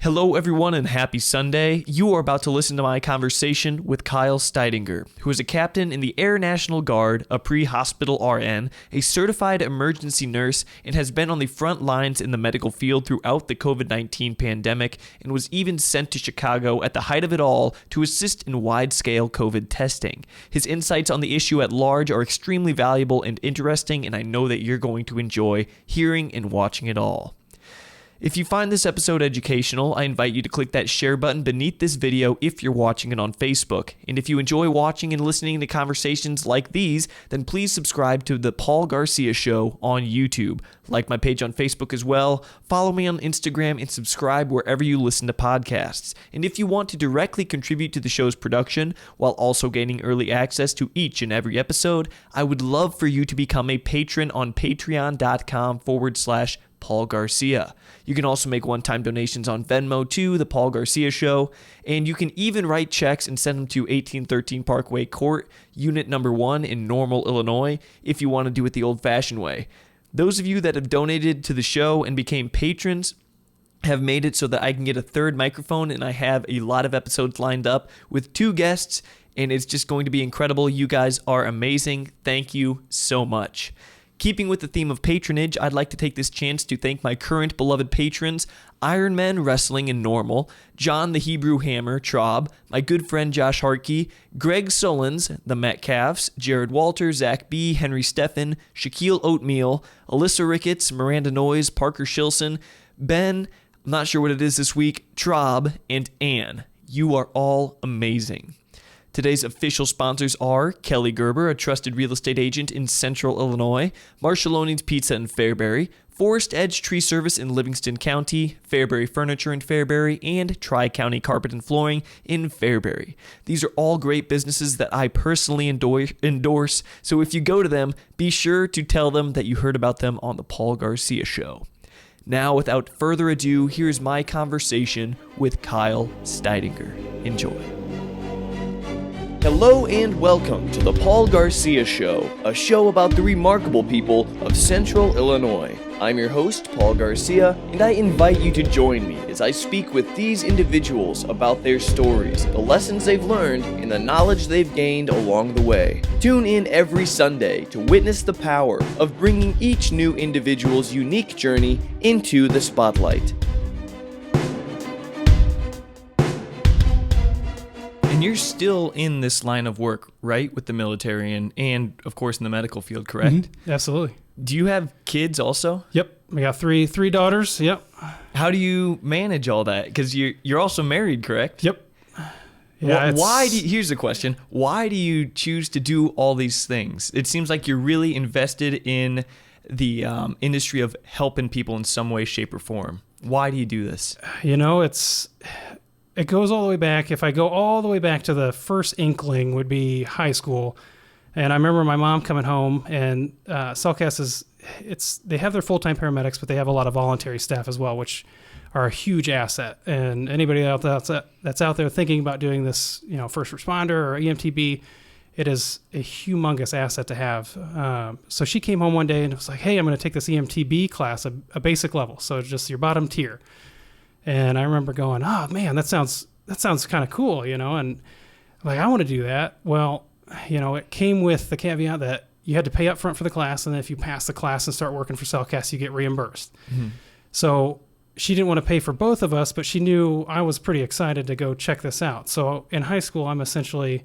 Hello everyone and happy Sunday. You are about to listen to my conversation with Kyle Steidinger, who is a captain in the Air National Guard, a pre-hospital RN, a certified emergency nurse, and has been on the front lines in the medical field throughout the COVID-19 pandemic and was even sent to Chicago at the height of it all to assist in wide-scale COVID testing. His insights on the issue at large are extremely valuable and interesting, and I know that you're going to enjoy hearing and watching it all. If you find this episode educational, I invite you to click that share button beneath this video if you're watching it on Facebook. And if you enjoy watching and listening to conversations like these, then please subscribe to The Paul Garcia Show on YouTube. Like my page on Facebook as well, follow me on Instagram, and subscribe wherever you listen to podcasts. And if you want to directly contribute to the show's production while also gaining early access to each and every episode, I would love for you to become a patron on patreon.com/Paul Garcia. You can also make one-time donations on Venmo to The Paul Garcia Show, and you can even write checks and send them to 1813 Parkway Court, Unit Number 1 in Normal, Illinois, if you want to do it the old-fashioned way. Those of you that have donated to the show and became patrons have made it so that I can get a third microphone, and I have a lot of episodes lined up with 2 guests, and it's just going to be incredible. You guys are amazing. Thank you so much. Keeping with the theme of patronage, I'd like to take this chance to thank my current beloved patrons, Iron Men Wrestling in Normal, John the Hebrew Hammer, Traub, my good friend Josh Hartkey, Greg Solons, the Metcalfs, Jared Walter, Zach B., Henry Steffen, Shaquille Oatmeal, Alyssa Ricketts, Miranda Noyes, Parker Shilson, Ben, I'm not sure what it is this week, Traub, and Ann. You are all amazing. Today's official sponsors are Kelly Gerber, a trusted real estate agent in Central Illinois, Marchelloni's Pizza in Fairbury, Forrest Edge Tree Service in Livingston County, Fairbury Furniture in Fairbury, and Tri-County Carpet and Flooring in Fairbury. These are all great businesses that I personally endorse, so if you go to them, be sure to tell them that you heard about them on The Paul Garcia Show. Now, without further ado, here's my conversation with Kyle Steidinger. Enjoy. Hello and welcome to The Paul Garcia Show, a show about the remarkable people of Central Illinois. I'm your host, Paul Garcia, and I invite you to join me as I speak with these individuals about their stories, the lessons they've learned, and the knowledge they've gained along the way. Tune in every Sunday to witness the power of bringing each new individual's unique journey into the spotlight. And you're still in this line of work, right, with the military and of course, in the medical field, correct? Mm-hmm. Absolutely. Do you have kids also? Yep. We got three daughters. Yep. How do you manage all that? Because you're also married, correct? Yep. Yeah. Here's the question. Why do you choose to do all these things? It seems like you're really invested in the industry of helping people in some way, shape, or form. Why do you do this? You know, it goes all the way back. If I go all the way back to the first inkling would be high school. And I remember my mom coming home, and Cellcast they have their full-time paramedics, but they have a lot of voluntary staff as well, which are a huge asset. And anybody that's out there thinking about doing this, first responder or EMTB, it is a humongous asset to have. So she came home one day and was like, "Hey, I'm going to take this EMTB class, a basic level, so just your bottom tier." And I remember going, "Oh man, that sounds kind of cool, and I'm like, I want to do that." Well, it came with the caveat that you had to pay up front for the class, and then if you pass the class and start working for Cellcast, you get reimbursed. Mm-hmm. So she didn't want to pay for both of us, but she knew I was pretty excited to go check this out. So in high school, I'm essentially,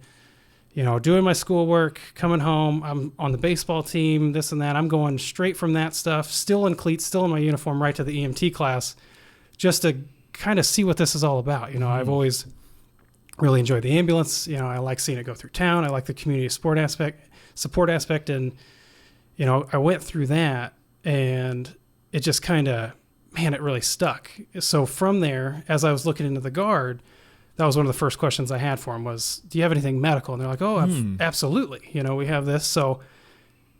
doing my schoolwork, coming home, I'm on the baseball team, this and that. I'm going straight from that stuff, still in cleats, still in my uniform, right to the EMT class, just to kind of see what this is all about. Mm-hmm. I've always really enjoyed the ambulance. I like seeing it go through town. I like the community support aspect. And, I went through that, and it just kind of, it really stuck. So from there, as I was looking into the Guard, that was one of the first questions I had for them was, "Do you have anything medical?" And they're like, "Oh, absolutely. We have this." So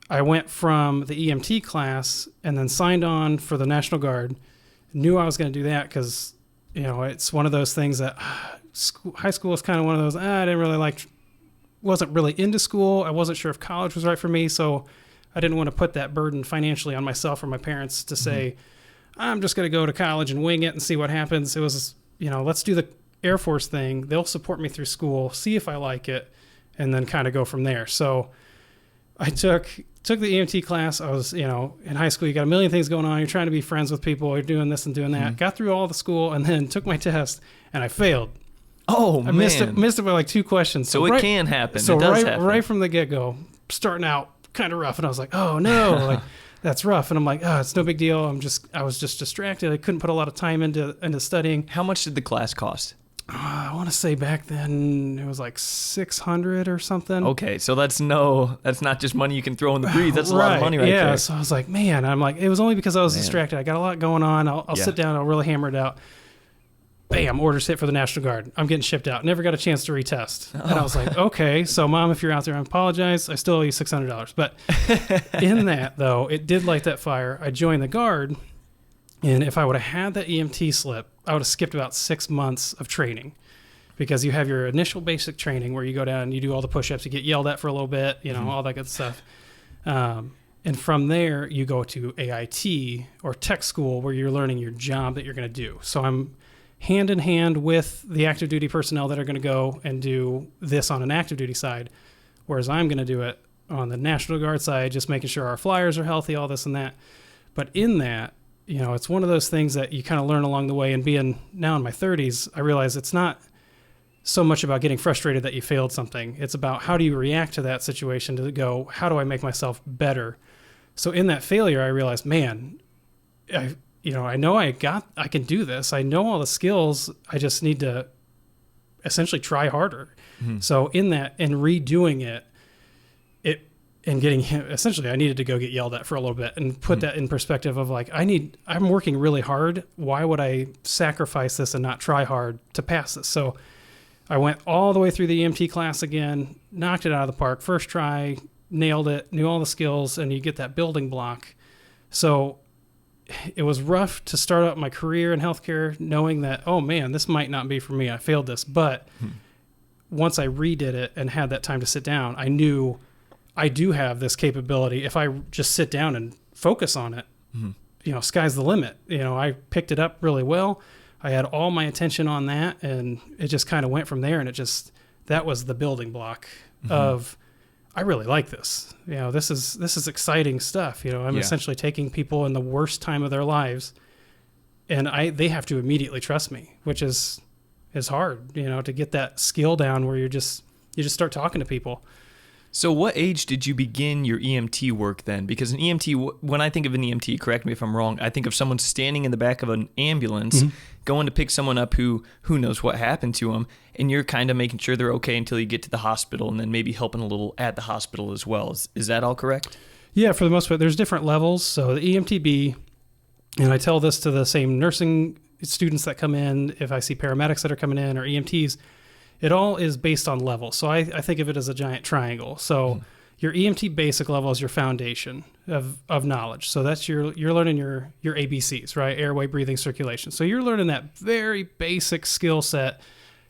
I went from the EMT class and then signed on for the National Guard. Knew I was going to do that because, it's one of those things that high school is kind of one of those, I didn't really wasn't really into school. I wasn't sure if college was right for me. So I didn't want to put that burden financially on myself or my parents to say, I'm just going to go to college and wing it and see what happens. It was let's do the Air Force thing. They'll support me through school, see if I like it, and then kind of go from there. So I took the EMT class. I was, in high school, you got a million things going on. You're trying to be friends with people. You're doing this and doing that. Mm-hmm. Got through all the school and then took my test and I failed. Oh, I man. missed it by like 2 questions. So it can happen. So it does happen. right from the get-go, starting out kind of rough. And I was like, oh no, like that's rough. And I'm like, oh, it's no big deal. I was just distracted. I couldn't put a lot of time into studying. How much did the class cost? I want to say back then it was like $600 or something. Okay, so that's not just money you can throw in the breeze. That's a lot of money right there. So I was like, man, it was only because I was distracted. I got a lot going on. I'll sit down. I'll really hammer it out. Bam, orders hit for the National Guard. I'm getting shipped out. Never got a chance to retest. And I was like, okay, so Mom, if you're out there, I apologize. I still owe you $600. But in that, though, it did light that fire. I joined the Guard, and if I would have had that EMT slip, I would have skipped about 6 months of training, because you have your initial basic training where you go down and you do all the push-ups, you get yelled at for a little bit, all that good stuff. And from there, you go to AIT or tech school where you're learning your job that you're going to do. So I'm hand in hand with the active duty personnel that are going to go and do this on an active duty side, whereas I'm going to do it on the National Guard side, just making sure our flyers are healthy, all this and that. But in that, it's one of those things that you kind of learn along the way. And being now in my 30s, I realize it's not so much about getting frustrated that you failed something. It's about how do you react to that situation to go, how do I make myself better? So in that failure, I realized, man, I know I can do this. I know all the skills. I just need to essentially try harder. Mm-hmm. So in that and redoing it, and getting him, essentially I needed to go get yelled at for a little bit and put that in perspective of like, I'm working really hard. Why would I sacrifice this and not try hard to pass this? So I went all the way through the EMT class again, knocked it out of the park. First try, nailed it, knew all the skills, and you get that building block. So it was rough to start out my career in healthcare knowing that, oh man, this might not be for me. I failed this. But once I redid it and had that time to sit down, I knew I do have this capability. If I just sit down and focus on it, sky's the limit. I picked it up really well. I had all my attention on that, and it just kind of went from there. And that was the building block of, I really like this. This is exciting stuff. I'm essentially taking people in the worst time of their lives, and they have to immediately trust me, which is hard, to get that skill down where you just start talking to people. So what age did you begin your EMT work then? Because an EMT, when I think of an EMT, correct me if I'm wrong, I think of someone standing in the back of an ambulance, going to pick someone up who knows what happened to them, and you're kind of making sure they're okay until you get to the hospital, and then maybe helping a little at the hospital as well. Is that all correct? Yeah, for the most part. There's different levels. So the EMTB, and I tell this to the same nursing students that come in, if I see paramedics that are coming in or EMTs, it all is based on level. So I think of it as a giant triangle. So your EMT basic level is your foundation of knowledge. So that's you're learning your ABCs, right? Airway, breathing, circulation. So you're learning that very basic skill set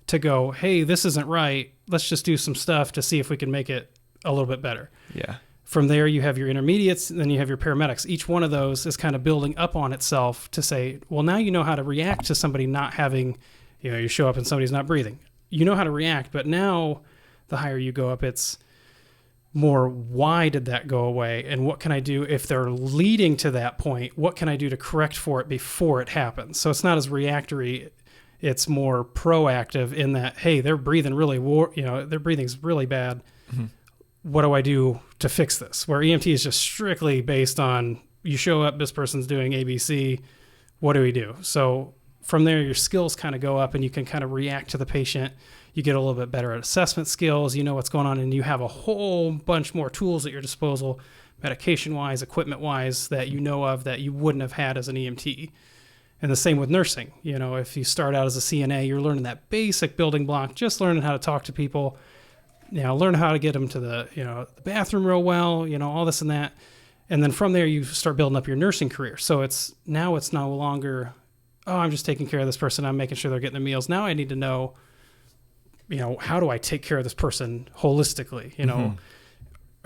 to go, hey, this isn't right. Let's just do some stuff to see if we can make it a little bit better. Yeah. From there, you have your intermediates, and then you have your paramedics. Each one of those is kind of building up on itself to say, well, now you know how to react to somebody not having, you show up and somebody's not breathing. You know how to react, but now the higher you go up, it's more, why did that go away? And what can I do if they're leading to that point? What can I do to correct for it before it happens? So it's not as reactory. It's more proactive in that, hey, they're breathing really, their breathing's really bad. Mm-hmm. What do I do to fix this? Where EMT is just strictly based on, you show up, this person's doing ABC, what do we do? So from there, your skills kind of go up and you can kind of react to the patient. You get a little bit better at assessment skills, you know what's going on, and you have a whole bunch more tools at your disposal, medication-wise, equipment-wise, that you know of that you wouldn't have had as an EMT. And the same with nursing. If you start out as a CNA, you're learning that basic building block, just learning how to talk to people, learn how to get them to the bathroom real well, all this and that. And then from there, you start building up your nursing career. So it's no longer, oh, I'm just taking care of this person. I'm making sure they're getting their meals. Now I need to know, how do I take care of this person holistically?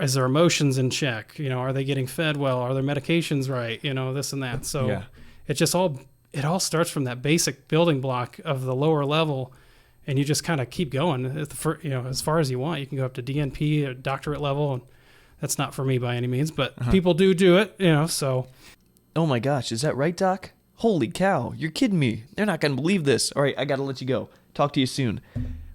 Is their emotions in check? Are they getting fed well? Are their medications right? This and that. So It just all it all starts from that basic building block of the lower level, and you just kind of keep going. As far as you want, you can go up to DNP or doctorate level, and that's not for me by any means, but people do it, so. Oh my gosh, is that right, Doc? Holy cow, you're kidding me. They're not going to believe this. All right, I got to let you go. Talk to you soon.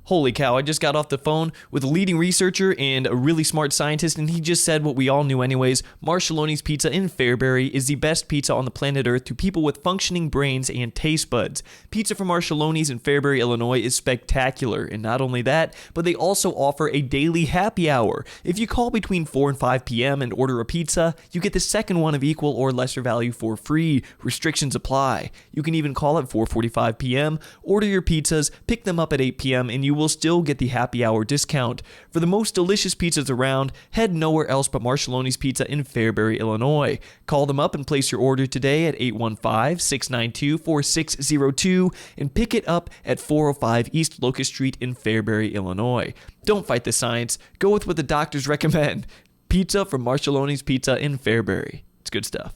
Holy cow, I just got off the phone with a leading researcher and a really smart scientist, and he just said what we all knew anyways. Marchelloni's Pizza in Fairbury is the best pizza on the planet Earth to people with functioning brains and taste buds. Pizza from Marchelloni's in Fairbury, Illinois is spectacular, and not only that, but they also offer a daily happy hour. If you call between 4 and 5 p.m. and order a pizza, you get the second one of equal or lesser value for free. Restrictions apply. You can even call at 4:45 p.m., order your pizzas, pick them up at 8 p.m., and you will still get the happy hour discount. For the most delicious pizzas around, head nowhere else but Marchelloni's Pizza in Fairbury, Illinois. Call them up and place your order today at 815-692-4602 and pick it up at 405 East Locust Street in Fairbury, Illinois. Don't fight the science. Go with what the doctors recommend. Pizza from Marchelloni's Pizza in Fairbury. It's good stuff.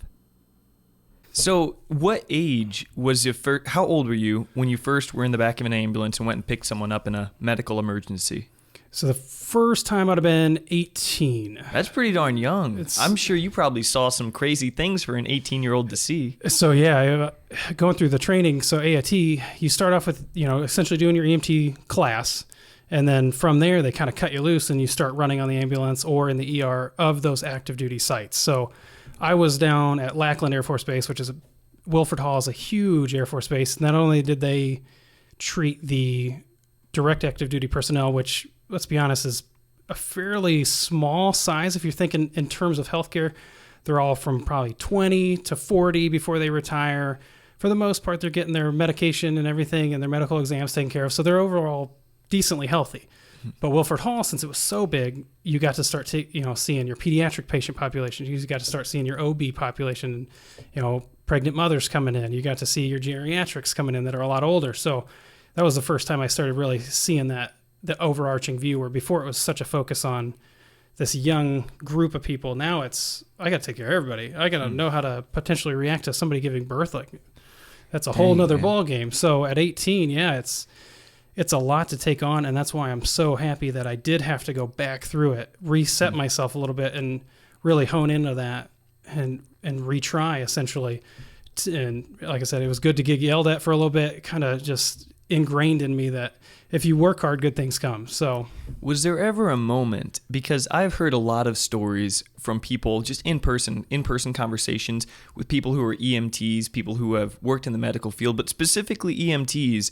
So, what age was your first? How old were you when you first were in the back of an ambulance and went and picked someone up in a medical emergency? So the first time I'd have been 18. That's pretty darn young. I'm sure you probably saw some crazy things for an 18-year-old to see. So yeah, going through the training. So AIT, you start off with essentially doing your EMT class, and then from there they kind of cut you loose and you start running on the ambulance or in the ER of those active duty sites. So I was down at Lackland Air Force Base, which is Wilford Hall is a huge Air Force base. Not only did they treat the direct active duty personnel, which, let's be honest, is a fairly small size if you're thinking in terms of healthcare. They're all from probably 20 to 40 before they retire. For the most part, they're getting their medication and everything and their medical exams taken care of. So they're overall decently healthy. But Wilford Hall, since it was so big, you got to start seeing your pediatric patient population. You got to start seeing your OB population, pregnant mothers coming in. You got to see your geriatrics coming in that are a lot older. So that was the first time I started really seeing the overarching view, where before it was such a focus on this young group of people. Now it's, I got to take care of everybody. I got to know how to potentially react to somebody giving birth. Like, that's a whole nother ball game. So at 18, it's a lot to take on, and that's why I'm so happy that I did have to go back through it, reset myself a little bit, and really hone into that and retry, essentially. And like I said, it was good to get yelled at for a little bit. It kind of just ingrained in me that if you work hard, good things come. So, was there ever a moment, because I've heard a lot of stories from people, just in-person conversations with people who are EMTs, people who have worked in the medical field, but specifically EMTs,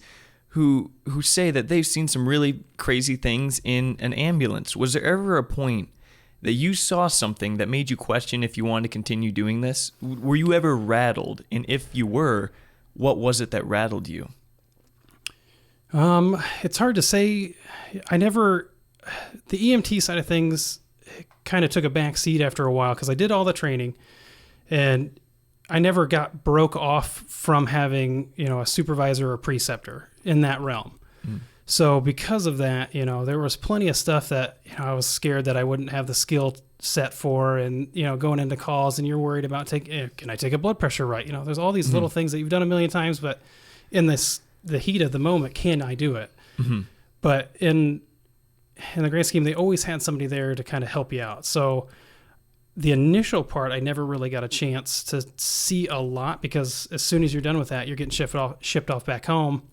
who say that they've seen some really crazy things in an ambulance. Was there ever a point that you saw something that made you question if you wanted to continue doing this? Were you ever rattled? And if you were, what was it that rattled you? It's hard to say. The EMT side of things kind of took a back seat after a while, because I did all the training and I never got broke off from having, a supervisor or preceptor in that realm. So because of that, there was plenty of stuff that, I was scared that I wouldn't have the skill set for, and, going into calls and you're worried about can I take a blood pressure right? There's all these little things that you've done a million times, but in the heat of the moment, can I do it? But in the grand scheme, they always had somebody there to kind of help you out. So the initial part, I never really got a chance to see a lot, because as soon as you're done with that, you're getting shipped off back home.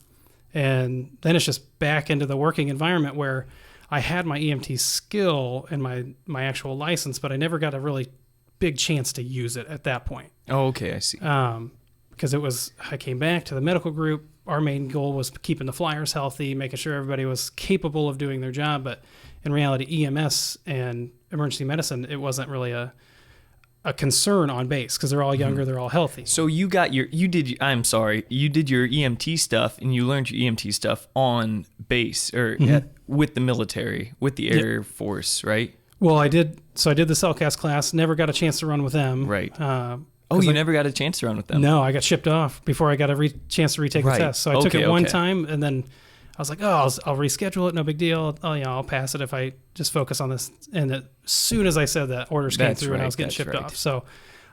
And then it's just back into the working environment, where I had my EMT skill and my actual license, but I never got a really big chance to use it at that point. Oh, okay, I see. Because I came back to the medical group. Our main goal was keeping the flyers healthy, making sure everybody was capable of doing their job. But in reality, EMS and emergency medicine, it wasn't really a concern on base, because they're all younger, they're all healthy. So you did your EMT stuff, and you learned your EMT stuff on base, or with the military, with the Air Force, right? Well, I did the CellCast class, never got a chance to run with them. Right. You never got a chance to run with them? No, I got shipped off before I got a chance to retake the test. So I took it one time, and then I was like, I'll reschedule it, no big deal. I'll pass it if I just focus on this. And as soon as I said that, orders came through, and I was getting shipped off. So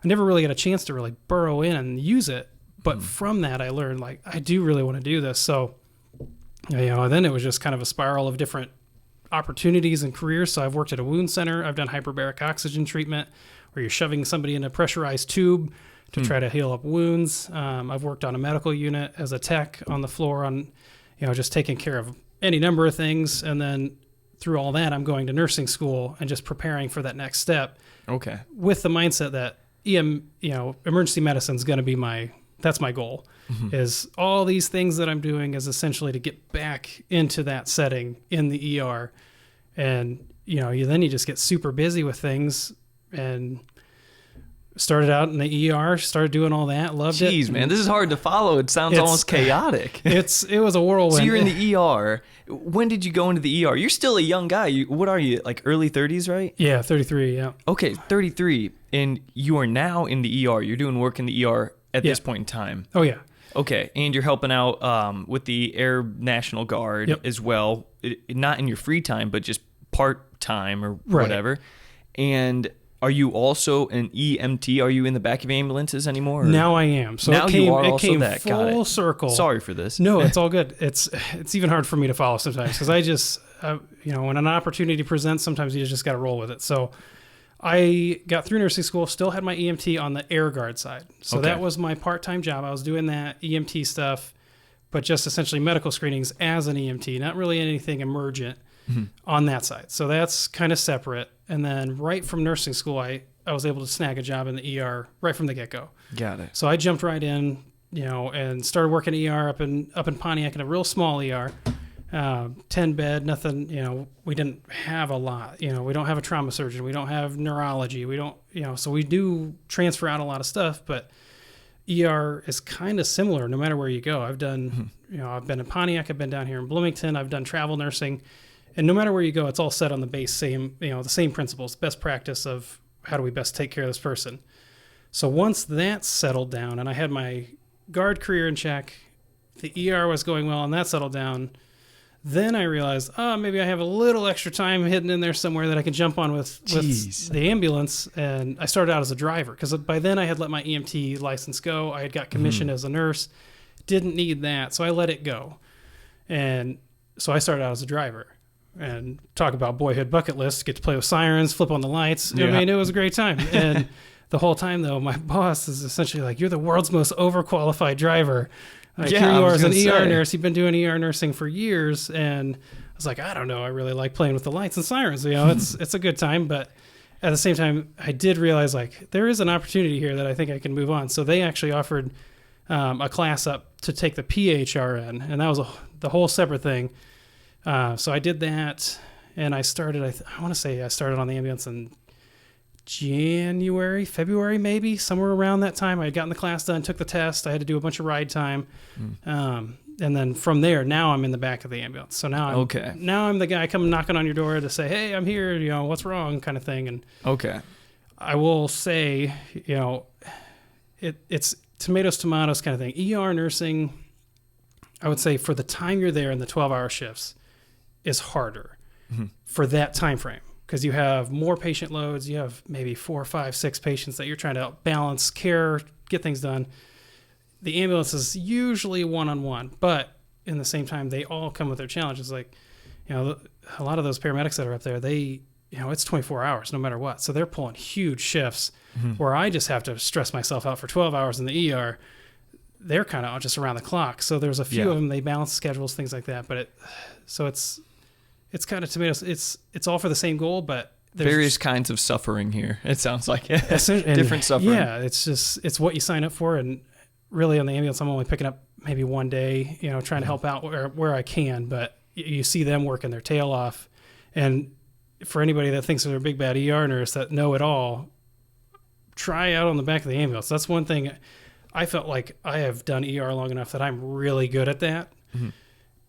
I never really got a chance to really burrow in and use it. But from that, I learned, like, I do really want to do this. So, then it was just kind of a spiral of different opportunities and careers. So I've worked at a wound center. I've done hyperbaric oxygen treatment where you're shoving somebody in a pressurized tube to try to heal up wounds. I've worked on a medical unit as a tech on the floor on, just taking care of any number of things. And then through all that, I'm going to nursing school and just preparing for that next step. Okay. With the mindset that emergency medicine is going to be that's my goal, is all these things that I'm doing is essentially to get back into that setting in the ER. And, then you just get super busy with things, and started out in the ER, started doing all that, loved it. Jeez, man, this is hard to follow. It sounds almost chaotic. It was a whirlwind. So you're in the ER. When did you go into the ER? You're still a young guy. What are you, like early 30s, right? Yeah, 33, yeah. Okay, 33. And you are now in the ER. You're doing work in the ER at this point in time. Oh, yeah. Okay, and you're helping out with the Air National Guard as well. Not in your free time, but just part-time or whatever. And are you also an EMT? Are you in the back of ambulances anymore? Or? Now I am. So now it came full circle. Sorry for this. No, it's all good. It's even hard for me to follow sometimes because I just, when an opportunity presents, sometimes you just got to roll with it. So I got through nursing school, still had my EMT on the Air Guard side. So that was my part-time job. I was doing that EMT stuff, but just essentially medical screenings as an EMT, not really anything emergent on that side. So that's kind of separate. And then right from nursing school, I was able to snag a job in the ER right from the get-go. Got it. So I jumped right in, and started working ER up in Pontiac in a real small ER. 10 bed, nothing, we didn't have a lot, we don't have a trauma surgeon. We don't have neurology. We don't, so we do transfer out a lot of stuff, but ER is kind of similar no matter where you go. I've done, I've been in Pontiac, I've been down here in Bloomington, I've done travel nursing, and no matter where you go, it's all set on the the same principles, best practice of how do we best take care of this person. So once that settled down and I had my guard career in check, the ER was going well and that settled down, then I realized, maybe I have a little extra time hidden in there somewhere that I can jump on with the ambulance. And I started out as a driver because by then I had let my EMT license go. I had got commissioned as a nurse, didn't need that. So I let it go. And so I started out as a driver. And talk about boyhood bucket list, get to play with sirens, flip on the lights. Yeah. I mean, it was a great time. And the whole time, though, my boss is essentially like, you're the world's most overqualified driver. Like, here you are as an ER nurse. You've been doing ER nursing for years. And I was like, I don't know. I really like playing with the lights and sirens. It's a good time. But at the same time, I did realize, like, there is an opportunity here that I think I can move on. So they actually offered a class up to take the PHRN. And that was the whole separate thing. So I did that. And I started, I want to say I started on the ambulance in January, February, maybe somewhere around that time. I had gotten the class done, took the test. I had to do a bunch of ride time. And then from there, now I'm in the back of the ambulance. So now I'm the guy coming knocking on your door to say, hey, I'm here, what's wrong, kind of thing. And I will say, it's tomatoes kind of thing. ER nursing, I would say for the time you're there in the 12-hour shifts is harder for that time frame. Because you have more patient loads, you have maybe 4, 5, 6 patients that you're trying to balance care, get things done. The ambulance is usually one-on-one, but in the same time, they all come with their challenges. Like, a lot of those paramedics that are up there, it's 24 hours no matter what. So they're pulling huge shifts where I just have to stress myself out for 12 hours in the ER. They're kind of just around the clock. So there's a few of them, they balance schedules, things like that. But it's kind of tomatoes. It's all for the same goal, but there's various kinds of suffering here. It sounds like different suffering. Yeah, it's what you sign up for. And really on the ambulance, I'm only picking up maybe one day, trying to help out where I can. But you see them working their tail off. And for anybody that thinks they're a big bad ER nurse that know it all, try out on the back of the ambulance. That's one thing. I felt like I have done ER long enough that I'm really good at that.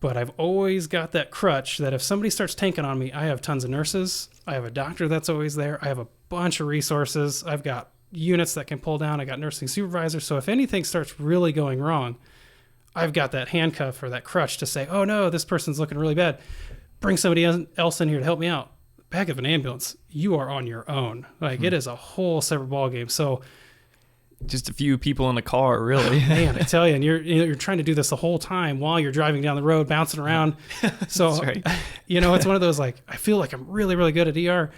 But I've always got that crutch that if somebody starts tanking on me, I have tons of nurses. I have a doctor that's always there. I have a bunch of resources. I've got units that can pull down. I got nursing supervisors. So if anything starts really going wrong, I've got that handcuff or that crutch to say, oh no, this person's looking really bad. Bring somebody else in here to help me out. Back of an ambulance, you are on your own. Like it is a whole separate ballgame. So Just a few people in a car, really. Man, I tell you, and you're trying to do this the whole time while you're driving down the road, bouncing around. So, That's right. It's one of those, like, I feel like I'm really, really good at ER,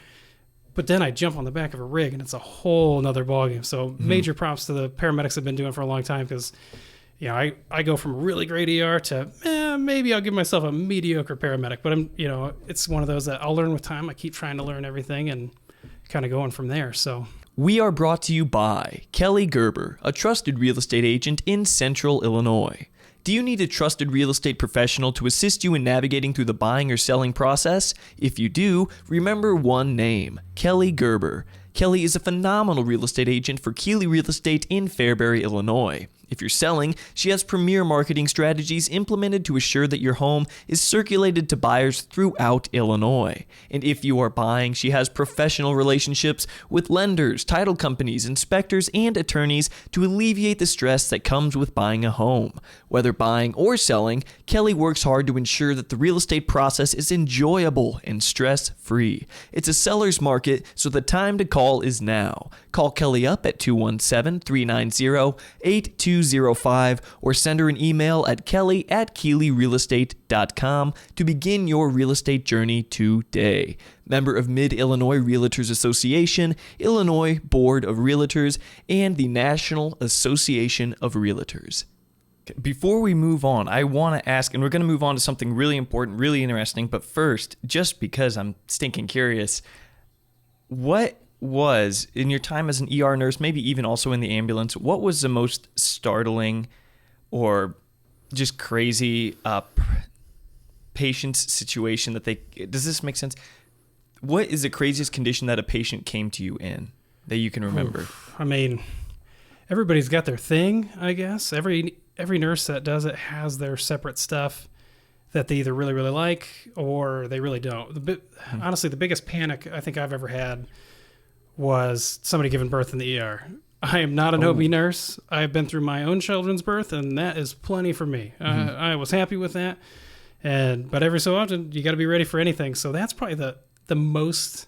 but then I jump on the back of a rig and it's a whole nother ballgame. So major props to the paramedics have been doing for a long time, because, I go from really great ER to maybe I'll give myself a mediocre paramedic, but it's one of those that I'll learn with time. I keep trying to learn everything and kind of going from there. So. We are brought to you by Kelly Gerber, a trusted real estate agent in Central Illinois. Do you need a trusted real estate professional to assist you in navigating through the buying or selling process? If you do, remember one name, Kelly Gerber. Kelly is a phenomenal real estate agent for Keeley Real Estate in Fairbury, Illinois. If you're selling, she has premier marketing strategies implemented to assure that your home is circulated to buyers throughout Illinois. And if you are buying, she has professional relationships with lenders, title companies, inspectors, and attorneys to alleviate the stress that comes with buying a home. Whether buying or selling, Kelly works hard to ensure that the real estate process is enjoyable and stress-free. It's a seller's market, so the time to call is now. Call Kelly up at 217-390-8205 or send her an email at kelly@keeleyrealestate.com to begin your real estate journey today. Member of Mid-Illinois Realtors Association, Illinois Board of Realtors, and the National Association of Realtors. Before we move on, I want to ask, and we're going to move on to something really important, really interesting, but first, just because I'm stinking curious, what was, in your time as an ER nurse, maybe even also in the ambulance, what was the most startling or just crazy patient's situation that does this make sense? What is the craziest condition that a patient came to you in that you can remember? I mean, everybody's got their thing, I guess. Every nurse that does it has their separate stuff that they either really, really like or they really don't. Honestly, the biggest panic I think I've ever had was somebody giving birth in the ER. I am not an OB nurse. I've been through my own children's birth, and that is plenty for me. I was happy with that. But every so often, you got to be ready for anything. So that's probably the most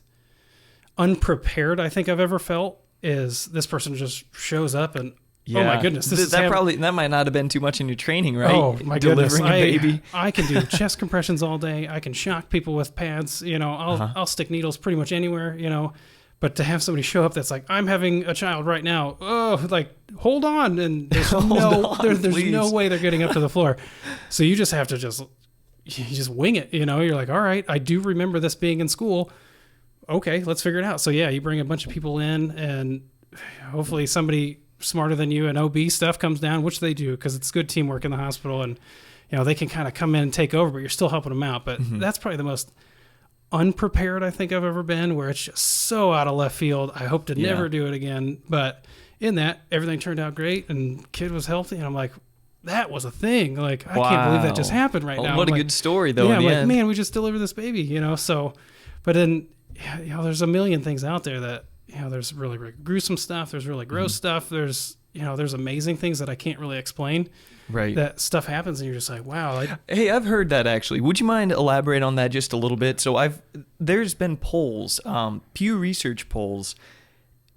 unprepared I think I've ever felt, is this person just shows up and, oh my goodness, that might not have been too much in your training, right? Oh my goodness, delivering a baby. I can do chest compressions all day. I can shock people with pads. I'll stick needles pretty much anywhere. But to have somebody show up that's like, I'm having a child right now. Oh, like, hold on. And there's no way they're getting up to the floor. So you just have to just wing it. You're like, all right, I do remember this being in school. Okay, let's figure it out. So yeah, you bring a bunch of people in, and hopefully somebody smarter than you and OB stuff comes down, which they do, because it's good teamwork in the hospital, and they can kind of come in and take over, but you're still helping them out. But that's probably the most unprepared I think I've ever been, where it's just so out of left field. I hope to never do it again. But in that, everything turned out great, and kid was healthy, and I'm like, that was a thing. Like, I can't believe that just happened right now. What a good story, though. Yeah, in the I'm end. Man, we just delivered this baby, So, but then, there's a million things out there that, there's really, really gruesome stuff. There's really gross stuff. There's, there's amazing things that I can't really explain. Right. That stuff happens, and you're just like, wow. Hey, I've heard that actually. Would you mind elaborate on that just a little bit? So there's been polls, Pew Research polls,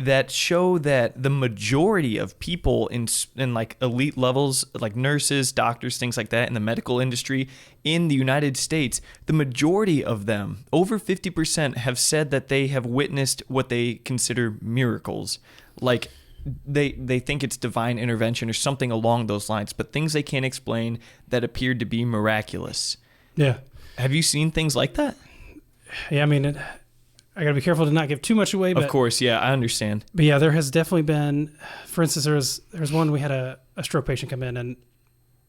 that show that the majority of people in like elite levels, like nurses, doctors, things like that, in the medical industry in the United States, the majority of them, over 50%, have said that they have witnessed what they consider miracles. Like, they think it's divine intervention or something along those lines, but things they can't explain that appeared to be miraculous. Yeah. Have you seen things like that? Yeah, I mean, I got to be careful to not give too much away. But, of course, yeah, I understand. But yeah, there has definitely been, for instance, there was one, we had a stroke patient come in, and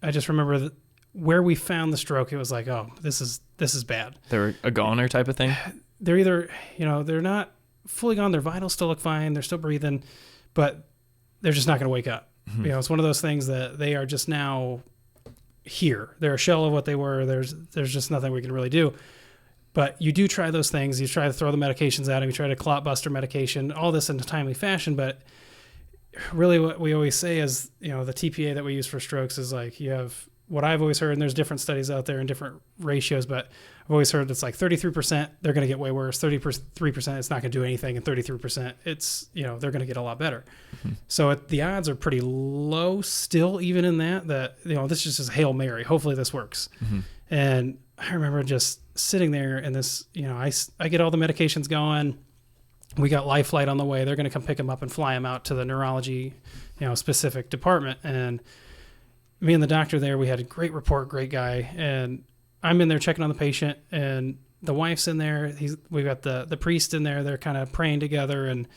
I just remember where we found the stroke, it was like, oh, this is bad. They're a goner type of thing? They're either, they're not fully gone, their vitals still look fine, they're still breathing, but they're just not going to wake up. Mm-hmm. It's one of those things that they are just now here. They're a shell of what they were. There's just nothing we can really do. But you do try those things. You try to throw the medications at them. You try to clot buster medication, all this in a timely fashion. But really what we always say is, the TPA that we use for strokes is like, you have what I've always heard, and there's different studies out there and different ratios, but I've always heard it's like 33%, they're going to get way worse. 33%, it's not going to do anything. And 33%, it's, they're going to get a lot better. Mm-hmm. So the odds are pretty low still, even in that, this is just a Hail Mary. Hopefully this works. Mm-hmm. And I remember just sitting there and this, I get all the medications going. We got Life Flight on the way. They're going to come pick him up and fly him out to the neurology, specific department. And me and the doctor there, we had a great rapport, great guy. And I'm in there checking on the patient, and the wife's in there. We got the priest in there. They're kind of praying together, and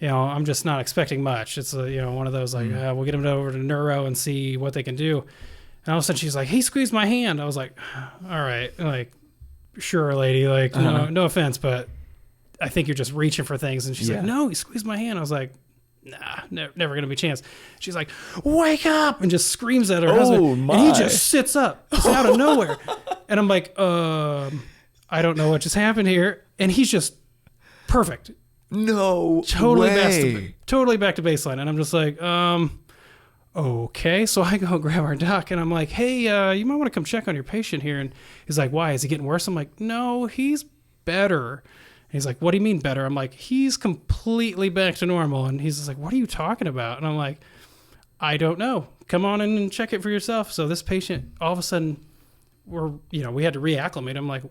I'm just not expecting much. It's one of those like we'll get him over to neuro and see what they can do. And all of a sudden she's like, "He squeezed my hand." I was like, "All right, like, sure, lady, like, no offense, but I think you're just reaching for things." And she's like, "No, he squeezed my hand." I was like, "Nah, never gonna be a chance." She's like, "Wake up!" and just screams at her husband. My. And he just sits up, just out of nowhere. And I'm like, I don't know what just happened here. And he's just perfect. No totally way. Totally back to baseline. And I'm just like, okay. So I go grab our doc, and I'm like, "Hey, you might want to come check on your patient here." And he's like, "Why? Is he getting worse?" I'm like, "No, he's better." And he's like, "What do you mean better?" I'm like, "He's completely back to normal." And he's just like, "What are you talking about?" And I'm like, "I don't know. Come on in and check it for yourself." So this patient, all of a sudden, we had to reacclimate him. Like,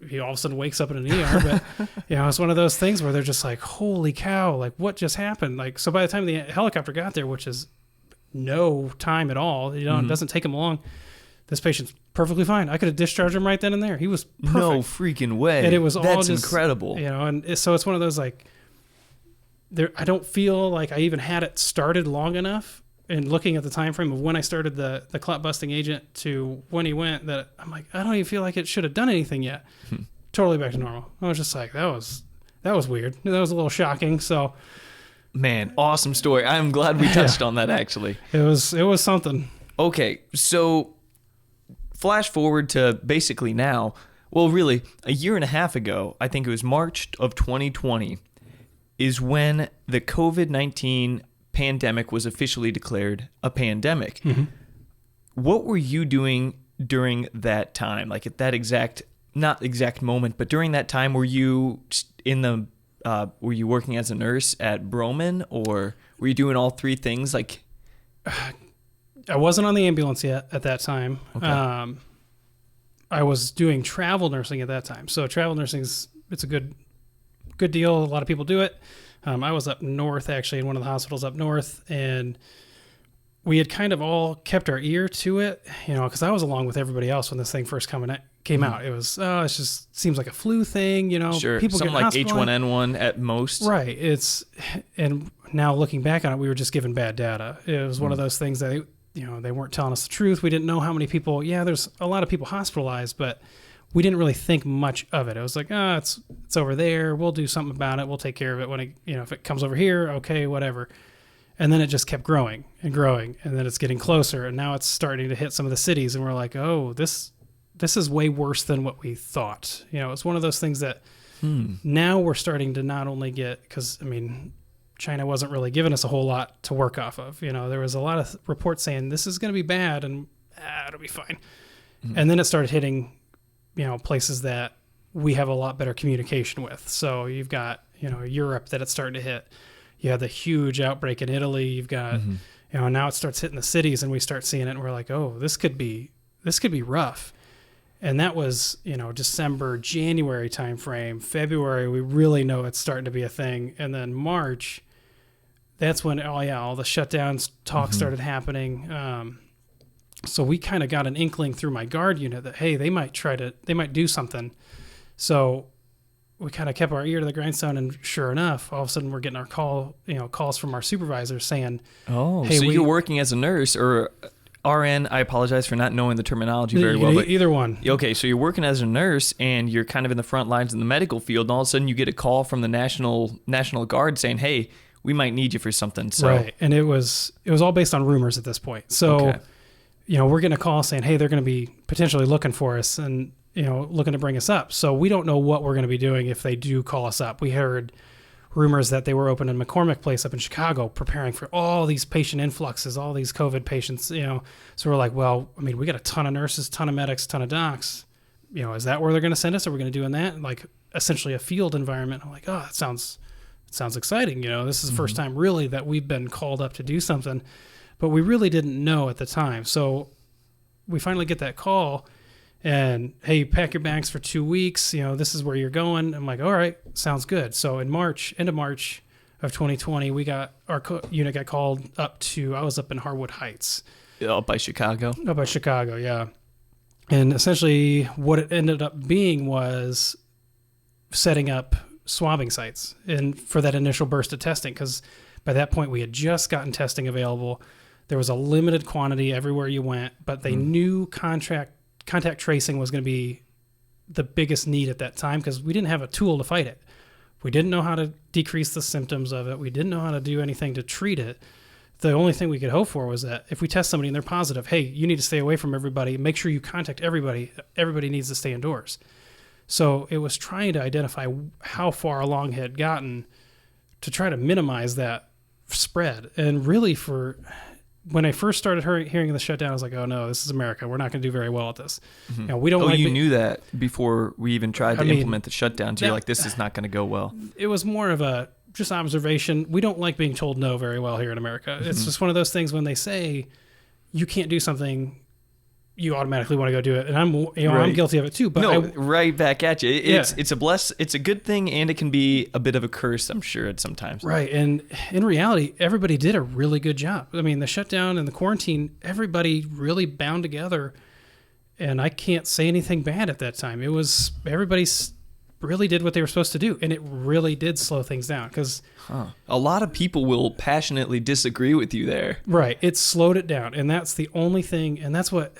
he all of a sudden wakes up in an ER. But, it's one of those things where they're just like, "Holy cow, like, what just happened?" Like, so by the time the helicopter got there, which is no time at all, it doesn't take him long. This patient's perfectly fine. I could have discharged him right then and there. He was perfect. No freaking way. And it was That's incredible. And so it's one of those like, I don't feel like I even had it started long enough. And looking at the time frame of when I started the clot busting agent to when he went, that I'm like, I don't even feel like it should have done anything yet. Totally back to normal. I was just like, that was weird. That was a little shocking. So, man, awesome story. I'm glad we touched on that actually. It was something. Okay, so flash forward to basically now. Well, really, a year and a half ago, I think it was March of 2020, is when the COVID-19 pandemic was officially declared a pandemic. Mm-hmm. What were you doing during that time? Like at that not exact moment, but during that time, were you were you working as a nurse at Broman, or were you doing all three things? Like, I wasn't on the ambulance yet at that time. Okay. I was doing travel nursing at that time. So travel nursing it's a good deal. A lot of people do it. I was up north, actually, in one of the hospitals up north, and we had kind of all kept our ear to it, because I was along with everybody else when this thing first came out. It was, it just seems like a flu thing, Sure, people something like H1N1 at most. Right. And now looking back on it, we were just given bad data. It was one of those things that, they weren't telling us the truth. We didn't know how many people, there's a lot of people hospitalized, but we didn't really think much of it. It was like, it's over there. We'll do something about it. We'll take care of it when if it comes over here, okay, whatever. And then it just kept growing and growing, and then it's getting closer, and now it's starting to hit some of the cities, and we're like, oh, this is way worse than what we thought. It's one of those things that now we're starting to not only get, because China wasn't really giving us a whole lot to work off of. There was a lot of reports saying this is going to be bad, and it'll be fine. Mm-hmm. And then it started hitting places that we have a lot better communication with. So you've got, Europe that it's starting to hit. You had the huge outbreak in Italy. You've got, now it starts hitting the cities, and we start seeing it, and we're like, oh, this could be rough. And that was, December, January timeframe. February, we really know it's starting to be a thing. And then March, that's when, all the shutdowns talk started happening. So we kind of got an inkling through my guard unit that, hey, they might do something. So we kind of kept our ear to the grindstone, and sure enough, all of a sudden we're getting our calls from our supervisors saying, oh, hey, so you're working as a nurse or RN. I apologize for not knowing the terminology very well. But either one. Okay, so you're working as a nurse, and you're kind of in the front lines in the medical field, and all of a sudden you get a call from the National Guard saying, hey, we might need you for something. So. Right, and it was all based on rumors at this point. So. Okay. We're getting a call saying, hey, they're going to be potentially looking for us and, looking to bring us up. So we don't know what we're going to be doing if they do call us up. We heard rumors that they were opening McCormick Place up in Chicago, preparing for all these patient influxes, all these COVID patients, So we're like, well, I mean, we got a ton of nurses, ton of medics, ton of docs. Is that where they're going to send us? Are we going to do in that? Like essentially a field environment. I'm like, oh, that sounds exciting. This is the first time really that we've been called up to do something, but we really didn't know at the time. So we finally get that call and, hey, pack your bags for 2 weeks. This is where you're going. I'm like, all right, sounds good. So in end of March of 2020, we got our unit got called up to, I was up in Harwood Heights. Up by Chicago? Up by Chicago, yeah. And essentially what it ended up being was setting up swabbing sites and for that initial burst of testing, because by that point we had just gotten testing available. There was a limited quantity everywhere you went, but they knew contact tracing was going to be the biggest need at that time because we didn't have a tool to fight it. We didn't know how to decrease the symptoms of it. We didn't know how to do anything to treat it. The only thing we could hope for was that if we test somebody and they're positive, hey, you need to stay away from everybody. Make sure you contact everybody. Everybody needs to stay indoors. So it was trying to identify how far along it had gotten to try to minimize that spread. And really when I first started hearing the shutdown, I was like, oh no, this is America. We're not going to do very well at this. We don't. You knew that before we even tried to implement the shutdown. So you're like, this is not going to go well. It was more of a just observation. We don't like being told no very well here in America. It's just one of those things when they say you can't do something, you automatically want to go do it. And I'm guilty of it too. But right back at you. It's a good thing, and it can be a bit of a curse, I'm sure, at sometimes. Right. And in reality, everybody did a really good job. I mean, the shutdown and the quarantine, everybody really bound together. And I can't say anything bad at that time. It was everybody really did what they were supposed to do, and it really did slow things down because a lot of people will passionately disagree with you there. Right. It slowed it down, and that's the only thing, and that's what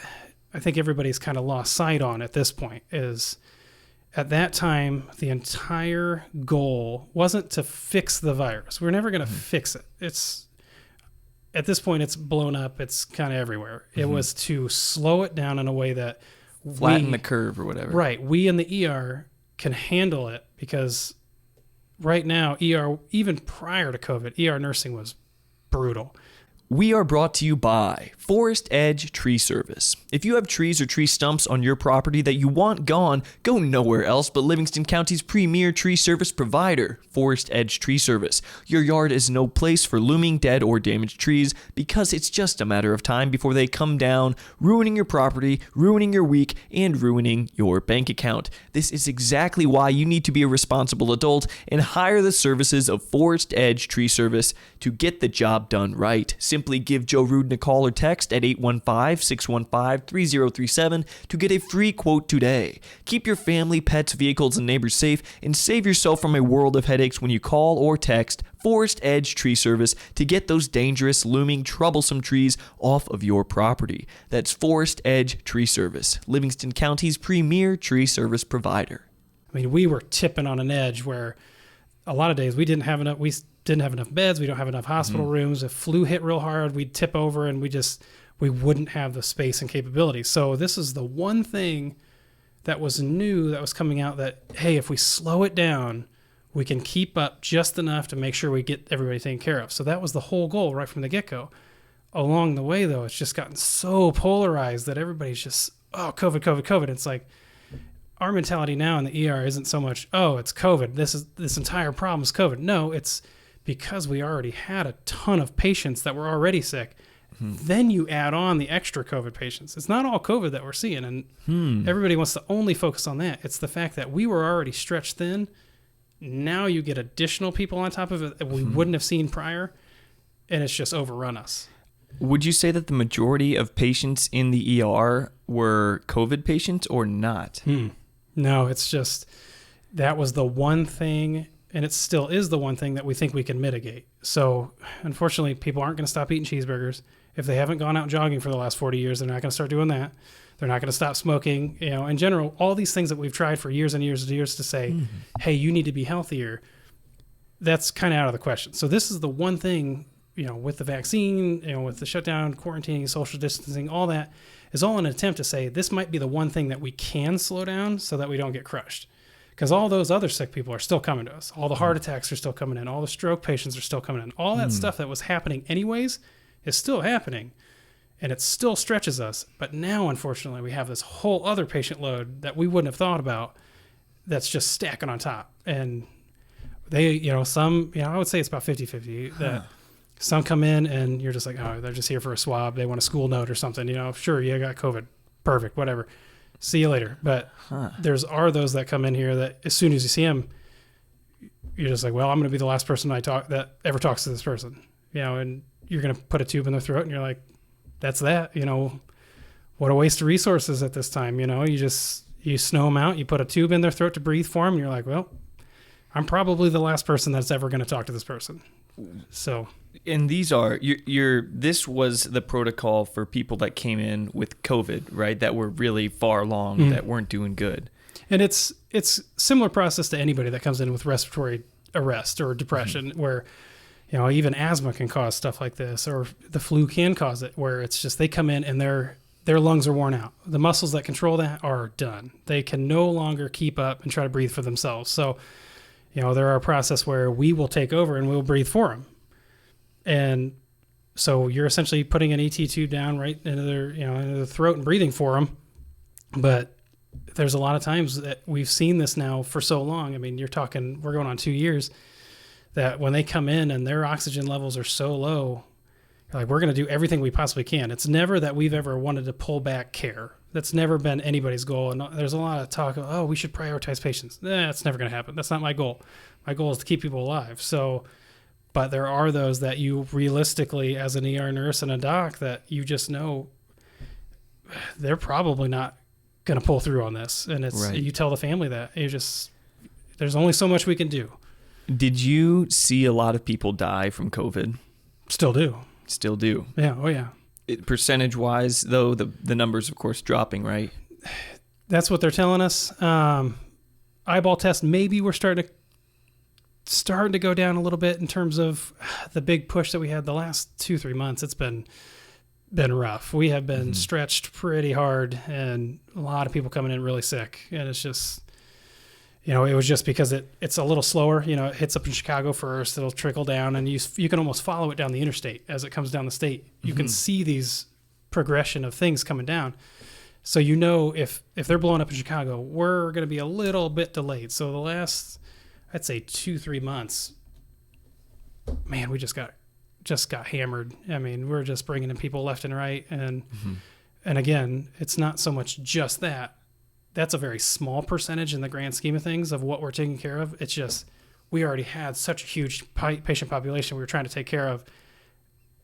I think everybody's kind of lost sight on at this point is at that time, the entire goal wasn't to fix the virus. We're never going to fix it. At this point, it's blown up. It's kind of everywhere. It was to slow it down in a way that flatten the curve or whatever. Right. We in the ER can handle it because right now, ER, even prior to COVID, ER nursing was brutal. We are brought to you by Forrest Edge Tree Service. If you have trees or tree stumps on your property that you want gone, go nowhere else but Livingston County's premier tree service provider, Forrest Edge Tree Service. Your yard is no place for looming dead or damaged trees because it's just a matter of time before they come down, ruining your property, ruining your week, and ruining your bank account. This is exactly why you need to be a responsible adult and hire the services of Forrest Edge Tree Service to get the job done right. Simply give Joe Rudin a call or text at 815-615-3037 to get a free quote today. Keep your family, pets, vehicles, and neighbors safe and save yourself from a world of headaches when you call or text Forrest Edge Tree Service to get those dangerous, looming, troublesome trees off of your property. That's Forrest Edge Tree Service, Livingston County's premier tree service provider. I mean, we were tipping on an edge where a lot of days we didn't have enough beds. We don't have enough hospital rooms. If flu hit real hard, we'd tip over and we wouldn't have the space and capability. So this is the one thing that was new that was coming out that, hey, if we slow it down, we can keep up just enough to make sure we get everybody taken care of. So that was the whole goal right from the get-go. Along the way, though, it's just gotten so polarized that everybody's just, oh, COVID, COVID, COVID. It's like our mentality now in the ER isn't so much, oh, it's COVID. This entire problem is COVID. No, it's because we already had a ton of patients that were already sick. Then you add on the extra COVID patients. It's not all COVID that we're seeing, and everybody wants to only focus on that. It's the fact that we were already stretched thin. Now you get additional people on top of it that we wouldn't have seen prior, and it's just overrun us. Would you say that the majority of patients in the ER were COVID patients or not? No, it's just that was the one thing, and it still is the one thing that we think we can mitigate. So, unfortunately, people aren't going to stop eating cheeseburgers. If they haven't gone out jogging for the last 40 years, they're not going to start doing that. They're not going to stop smoking. In general, all these things that we've tried for years and years and years to say, hey, you need to be healthier, that's kind of out of the question. So this is the one thing, with the vaccine, with the shutdown, quarantining, social distancing, all that is all an attempt to say this might be the one thing that we can slow down so that we don't get crushed. because all those other sick people are still coming to us. All the heart attacks are still coming in. All the stroke patients are still coming in. All that stuff that was happening anyways is still happening, and it still stretches us. But now, unfortunately, we have this whole other patient load that we wouldn't have thought about that's just stacking on top. And they, some, I would say it's about 50-50 that some come in and you're just like, oh, they're just here for a swab. They want a school note or something, sure, you got COVID. Perfect. Whatever. See you later. But are those that come in here that as soon as you see them, you're just like, well, I'm going to be the last person that ever talks to this person, and you're going to put a tube in their throat and you're like, that's that, what a waste of resources at this time. You snow them out, you put a tube in their throat to breathe for them. And you're like, well, I'm probably the last person that's ever going to talk to this person. So, and this was the protocol for people that came in with COVID, right? That were really far along, that weren't doing good. And it's similar process to anybody that comes in with respiratory arrest or depression, where, even asthma can cause stuff like this, or the flu can cause it, where it's just, they come in and their lungs are worn out. The muscles that control that are done. They can no longer keep up and try to breathe for themselves. So, there are a process where we will take over and we'll breathe for them. And so you're essentially putting an ET tube down right into their throat and breathing for them. But there's a lot of times that we've seen this now for so long. I mean, we're going on 2 years, that when they come in and their oxygen levels are so low, like, we're going to do everything we possibly can. It's never that we've ever wanted to pull back care. That's never been anybody's goal. And there's a lot of talk of, we should prioritize patients. That's never going to happen. That's not my goal. My goal is to keep people alive. So, but there are those that you realistically, as an ER nurse and a doc, that you just know they're probably not going to pull through on this. And you tell the family that. There's only so much we can do. Did you see a lot of people die from COVID? Still do. Still do. Yeah. Oh, yeah. Percentage-wise, though, the numbers, of course, dropping, right? That's what they're telling us. Eyeball test, maybe we're starting to go down a little bit in terms of the big push that we had the last 2-3 months. It's been rough. We have been stretched pretty hard, and a lot of people coming in really sick. And it's just, it was just because it's a little slower. It hits up in Chicago first. It'll trickle down, and you can almost follow it down the interstate as it comes down the state. You can see these progression of things coming down. So if they're blowing up in Chicago, we're going to be a little bit delayed. So the last, I'd say 2-3 months, man, we just got hammered. I mean, we're just bringing in people left and right, and again, it's not so much just that. That's a very small percentage in the grand scheme of things of what we're taking care of. It's just, we already had such a huge patient population we were trying to take care of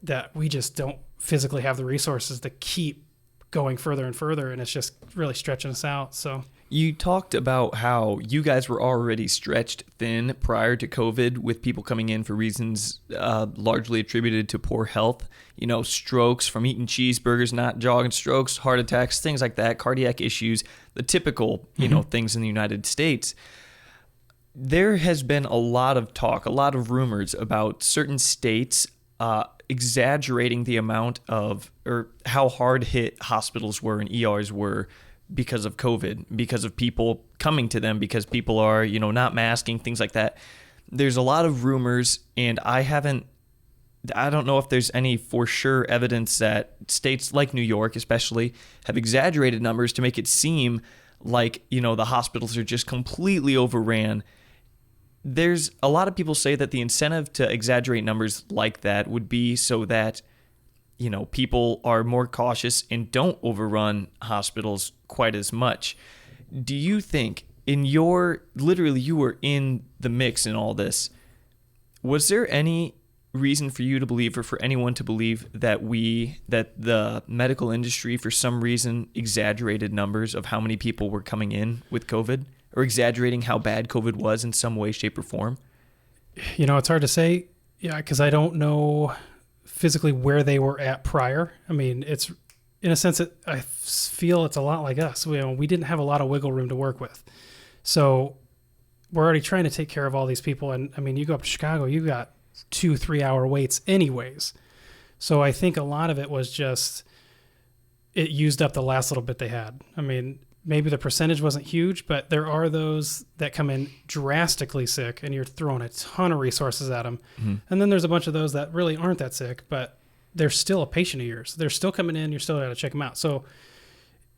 that we just don't physically have the resources to keep going further and further. And it's just really stretching us out. So you talked about how you guys were already stretched thin prior to COVID, with people coming in for reasons largely attributed to poor health, strokes from eating cheeseburgers, not jogging, strokes, heart attacks, things like that, cardiac issues, the typical, things in the United States. There has been a lot of talk, a lot of rumors about certain states exaggerating the amount of, or how hard hit hospitals were and ERs were because of COVID, because of people coming to them, because people are, not masking, things like that. There's a lot of rumors, and I don't know if there's any for sure evidence that states like New York especially have exaggerated numbers to make it seem like, the hospitals are just completely overran. There's a lot of people say that the incentive to exaggerate numbers like that would be so that, people are more cautious and don't overrun hospitals quite as much. Do you think you were in the mix in all this, was there any reason for you to believe, or for anyone to believe, that the medical industry for some reason exaggerated numbers of how many people were coming in with COVID, or exaggerating how bad COVID was in some way, shape, or form? It's hard to say, because I don't know physically where they were at prior. I mean, it's, in a sense, I feel it's a lot like us. We didn't have a lot of wiggle room to work with. So we're already trying to take care of all these people. And I mean, you go up to Chicago, you got 2-3 hour waits anyways. So I think a lot of it was just, it used up the last little bit they had. I mean, maybe the percentage wasn't huge, but there are those that come in drastically sick and you're throwing a ton of resources at them. Mm-hmm. And then there's a bunch of those that really aren't that sick, but they're still a patient of yours. They're still coming in. You're still got to check them out. So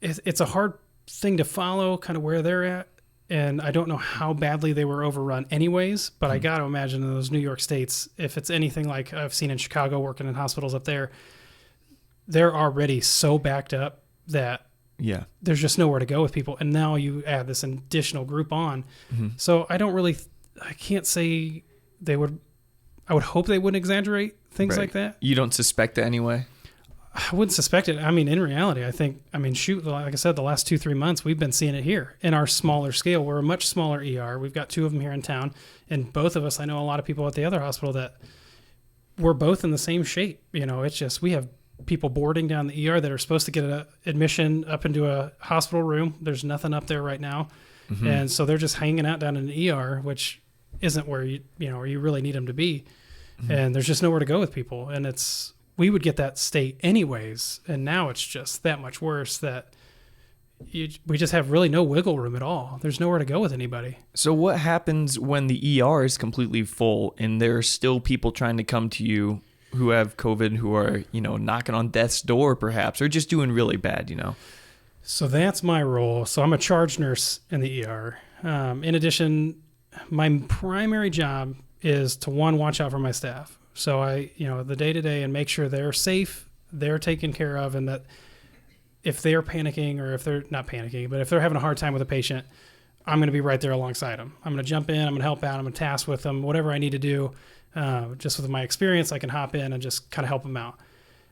it's a hard thing to follow kind of where they're at. And I don't know how badly they were overrun anyways, but I got to imagine in those New York states, if it's anything like I've seen in Chicago working in hospitals up there, they're already so backed up that there's just nowhere to go with people. And now you add this additional group on. Mm-hmm. So I can't say I would hope they wouldn't exaggerate things like that. You don't suspect it anyway? I wouldn't suspect it. I mean, in reality, like I said, the last 2-3 months, we've been seeing it here in our smaller scale. We're a much smaller ER. We've got 2 of them here in town. And both of us, I know a lot of people at the other hospital that we're both in the same shape. It's just, we have people boarding down the ER that are supposed to get an admission up into a hospital room. There's nothing up there right now. Mm-hmm. And so they're just hanging out down in the ER, which isn't where you really need them to be. Mm-hmm. And there's just nowhere to go with people. And we would get that state anyways. And now it's just that much worse that we just have really no wiggle room at all. There's nowhere to go with anybody. So what happens when the ER is completely full and there are still people trying to come to you who have COVID, who are, knocking on death's door perhaps, or just doing really bad, So that's my role. So I'm a charge nurse in the ER. In addition, my primary job is to watch out for my staff. So I, the day-to-day and make sure they're safe, they're taken care of, and that if they're panicking or if they're not panicking, but if they're having a hard time with a patient, I'm going to be right there alongside them. I'm going to jump in, I'm going to help out, I'm going to task with them, whatever I need to do. Just with my experience, I can hop in and just kind of help them out.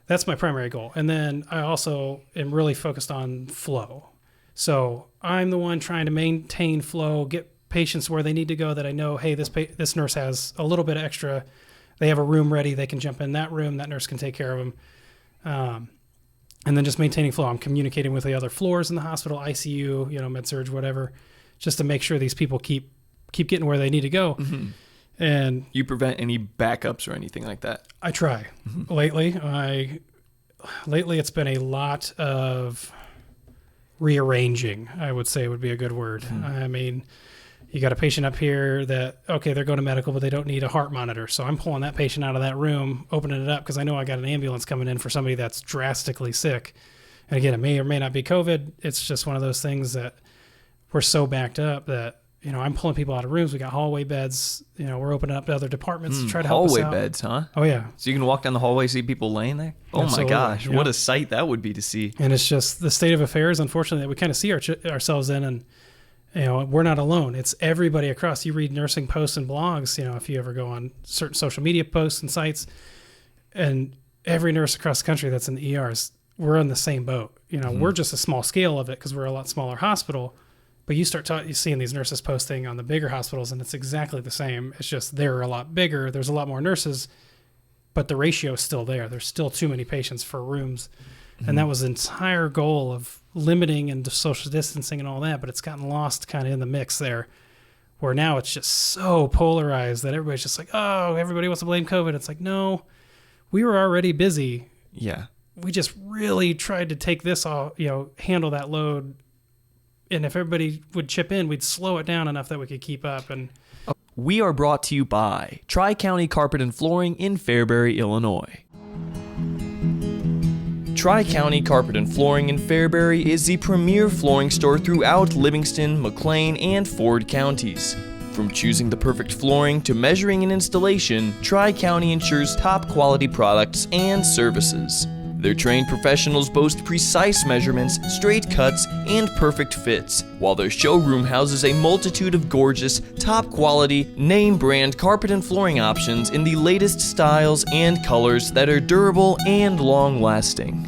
That's my primary goal. And then I also am really focused on flow. So I'm the one trying to maintain flow, get patients where they need to go that I know, hey, this nurse has a little bit of extra. They have a room ready. They can jump in that room. That nurse can take care of them. And then just maintaining flow. I'm communicating with the other floors in the hospital, ICU, med-surg, whatever, just to make sure these people keep getting where they need to go. Mm-hmm. And you prevent any backups or anything like that? I try. Mm-hmm. Lately it's been a lot of rearranging, I would say would be a good word. Mm-hmm. I mean, you got a patient up here that, okay, they're going to medical, but they don't need a heart monitor. So I'm pulling that patient out of that room, opening it up because I know I got an ambulance coming in for somebody that's drastically sick. And again, it may or may not be COVID. It's just one of those things that we're so backed up that, I'm pulling people out of rooms. We got hallway beds. We're opening up to other departments to try to help us out. Hallway beds, huh? Oh, yeah. So you can walk down the hallway, see people laying there? Oh, Absolutely. My gosh. What a sight that would be to see. And it's just the state of affairs, unfortunately, that we kind of see ourselves in. And, we're not alone. It's everybody across. You read nursing posts and blogs, if you ever go on certain social media posts and sites, and every nurse across the country that's in the ERs, we're on the same boat. We're just a small scale of it because we're a lot smaller hospital. But you start seeing these nurses posting on the bigger hospitals, and it's exactly the same. It's just they're a lot bigger. There's a lot more nurses, but the ratio is still there. There's still too many patients for rooms. Mm-hmm. And that was the entire goal of limiting and social distancing and all that, but it's gotten lost kind of in the mix there, where now it's just so polarized that everybody's just like, oh, everybody wants to blame COVID. It's like, no, we were already busy. Yeah. We just really tried to take this off, handle that load. And if everybody would chip in, we'd slow it down enough that we could keep up. And we are brought to you by Tri-County Carpet and Flooring in Fairbury, Illinois. Tri-County Carpet and Flooring in Fairbury is the premier flooring store throughout Livingston, McLean, and Ford counties. From choosing the perfect flooring to measuring and installation, Tri-County ensures top quality products and services. Their trained professionals boast precise measurements, straight cuts, and perfect fits, while their showroom houses a multitude of gorgeous, top-quality, name-brand carpet and flooring options in the latest styles and colors that are durable and long-lasting.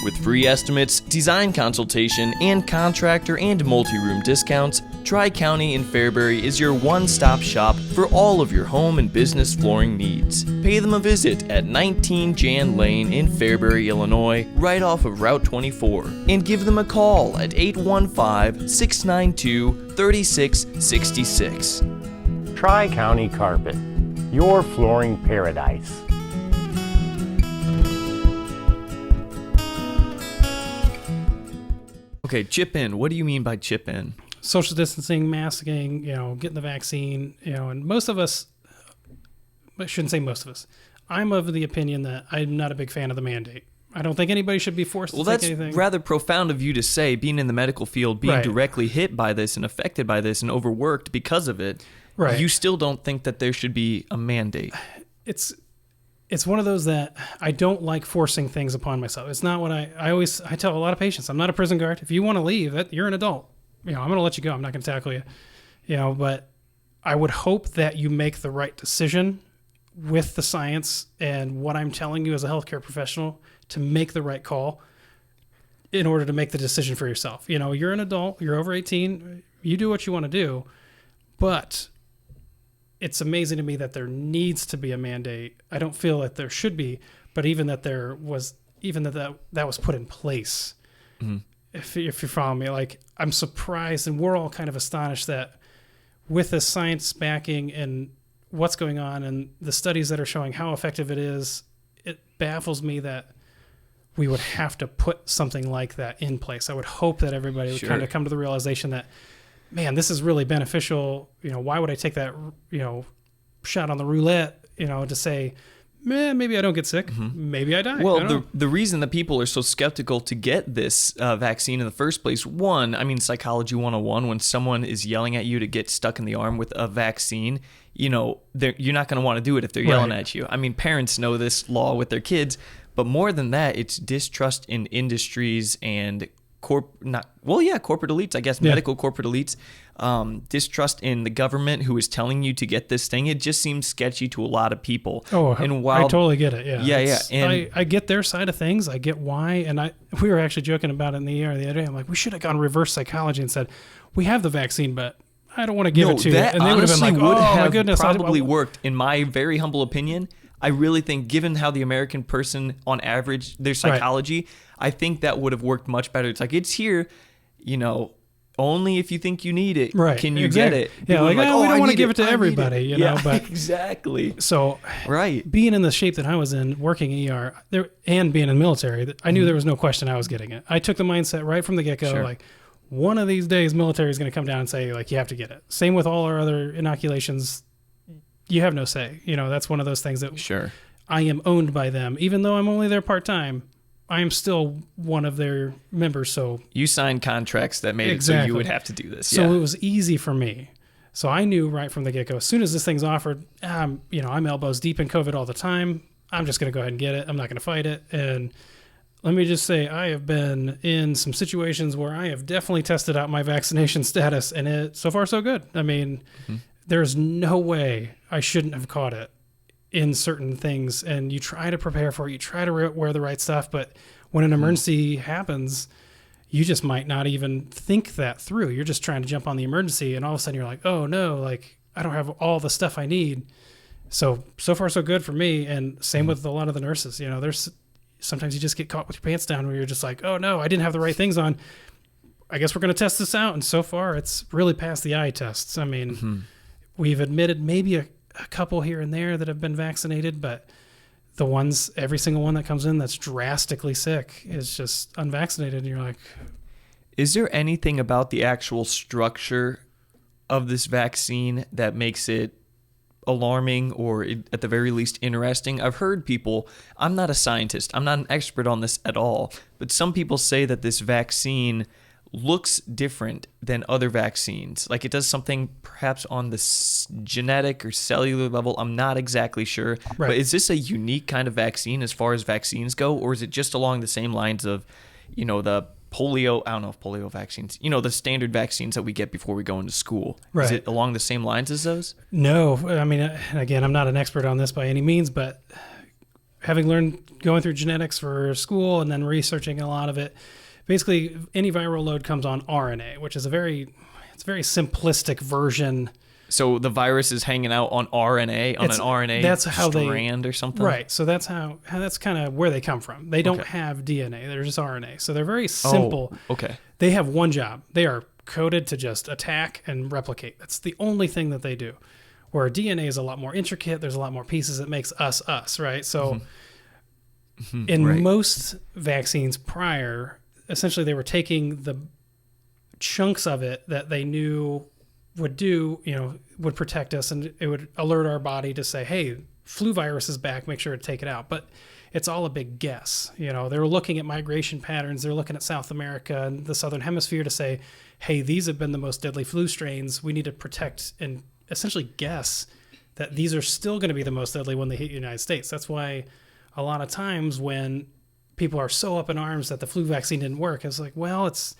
With free estimates, design consultation, and contractor and multi-room discounts, Tri-County in Fairbury is your one-stop shop for all of your home and business flooring needs. Pay them a visit at 19 Jan Lane in Fairbury, Illinois, right off of Route 24, and give them a call at 815-692-3666. Tri-County Carpet, your flooring paradise. Okay, chip in. What do you mean by chip in? Social distancing, masking, getting the vaccine, and most of us, I shouldn't say most of us, I'm of the opinion that I'm not a big fan of the mandate. I don't think anybody should be forced to take anything. Well, that's rather profound of you to say, being in the medical field, being directly hit by this and affected by this and overworked because of it. Right. You still don't think that there should be a mandate. It's one of those that I don't like forcing things upon myself. It's not what I tell a lot of patients. I'm not a prison guard. If you want to leave, you're an adult. I'm going to let you go. I'm not going to tackle you. But I would hope that you make the right decision with the science and what I'm telling you as a healthcare professional to make the right call in order to make the decision for yourself. You're an adult, you're over 18, you do what you want to do, but it's amazing to me that there needs to be a mandate. I don't feel that there should be, but even that that was put in place. Mm-hmm. If you follow me, I'm surprised, and we're all kind of astonished that with the science backing and what's going on and the studies that are showing how effective it is, it baffles me that we would have to put something like that in place. I would hope that everybody would kind of come to the realization that, man, this is really beneficial. Why would I take that, shot on the roulette, to say, man, maybe I don't get sick. Mm-hmm. Maybe I die. Well, the reason that people are so skeptical to get this vaccine in the first place, psychology 101, when someone is yelling at you to get stuck in the arm with a vaccine, you're not going to want to do it if they're yelling at you. Parents know this law with their kids, but more than that, it's distrust in industries and corporate elites, I guess, medical corporate elites, distrust in the government who is telling you to get this thing. It just seems sketchy to a lot of people. Oh, and I totally get it. Yeah. And I get their side of things. I get why. And we were actually joking about it in the ER the other day. I'm like, we should have gone reverse psychology and said, we have the vaccine, but I don't want to give it to you. And they would have been like, oh my goodness. Probably worked, in my very humble opinion. I really think, given how the American person, on average, their psychology, I think that would have worked much better. It's like, it's here, only if you think you need it can you get it. Yeah, we don't want to give it to everybody, but exactly. So, being in the shape that I was in, working ER, and being in the military, I knew there was no question I was getting it. I took the mindset right from the get-go, one of these days, military is going to come down and say, you have to get it. Same with all our other inoculations. You have no say. That's one of those things that I am owned by them. Even though I'm only there part-time, I am still one of their members. So you signed contracts that made it so you would have to do this. So it was easy for me. So I knew right from the get-go, as soon as this thing's offered, I'm elbows deep in COVID all the time. I'm just going to go ahead and get it. I'm not going to fight it. And let me just say, I have been in some situations where I have definitely tested out my vaccination status, and so far so good. There's no way I shouldn't have caught it in certain things. And you try to prepare for it. You try to wear the right stuff. But when an emergency happens, you just might not even think that through. You're just trying to jump on the emergency. And all of a sudden you're like, oh no, I don't have all the stuff I need. So far so good for me. And same with a lot of the nurses. There's sometimes you just get caught with your pants down where you're just like, oh no, I didn't have the right things on. I guess we're going to test this out. And so far it's really passed the eye tests. We've admitted maybe a couple here and there that have been vaccinated, but every single one that comes in that's drastically sick is just unvaccinated. And you're like, is there anything about the actual structure of this vaccine that makes it alarming or at the very least interesting? I've heard people, I'm not a scientist, I'm not an expert on this at all, but some people say that this vaccine looks different than other vaccines. It does something perhaps on the genetic or cellular level. I'm not exactly sure. Right. But is this a unique kind of vaccine as far as vaccines go? Or is it just along the same lines of, the polio, I don't know if polio vaccines, the standard vaccines that we get before we go into school. Right. Is it along the same lines as those? No. Again, I'm not an expert on this by any means, but having learned going through genetics for school and then researching a lot of it, basically, any viral load comes on RNA, which is a very simplistic version. So the virus is hanging out on RNA, an RNA strand or something? Right. So that's kind of where they come from. They don't have DNA. They're just RNA. So they're very simple. Oh, okay. They have one job. They are coded to just attack and replicate. That's the only thing that they do. Where DNA is a lot more intricate. There's a lot more pieces that makes us, right? So in most vaccines prior, essentially they were taking the chunks of it that they knew would protect us, and it would alert our body to say, hey, flu virus is back, make sure to take it out. But it's all a big guess. They were looking at migration patterns. They're looking at South America and the Southern Hemisphere to say, hey, these have been the most deadly flu strains. We need to protect and essentially guess that these are still going to be the most deadly when they hit the United States. That's why a lot of times when people are so up in arms that the flu vaccine didn't work, it's like, well, it's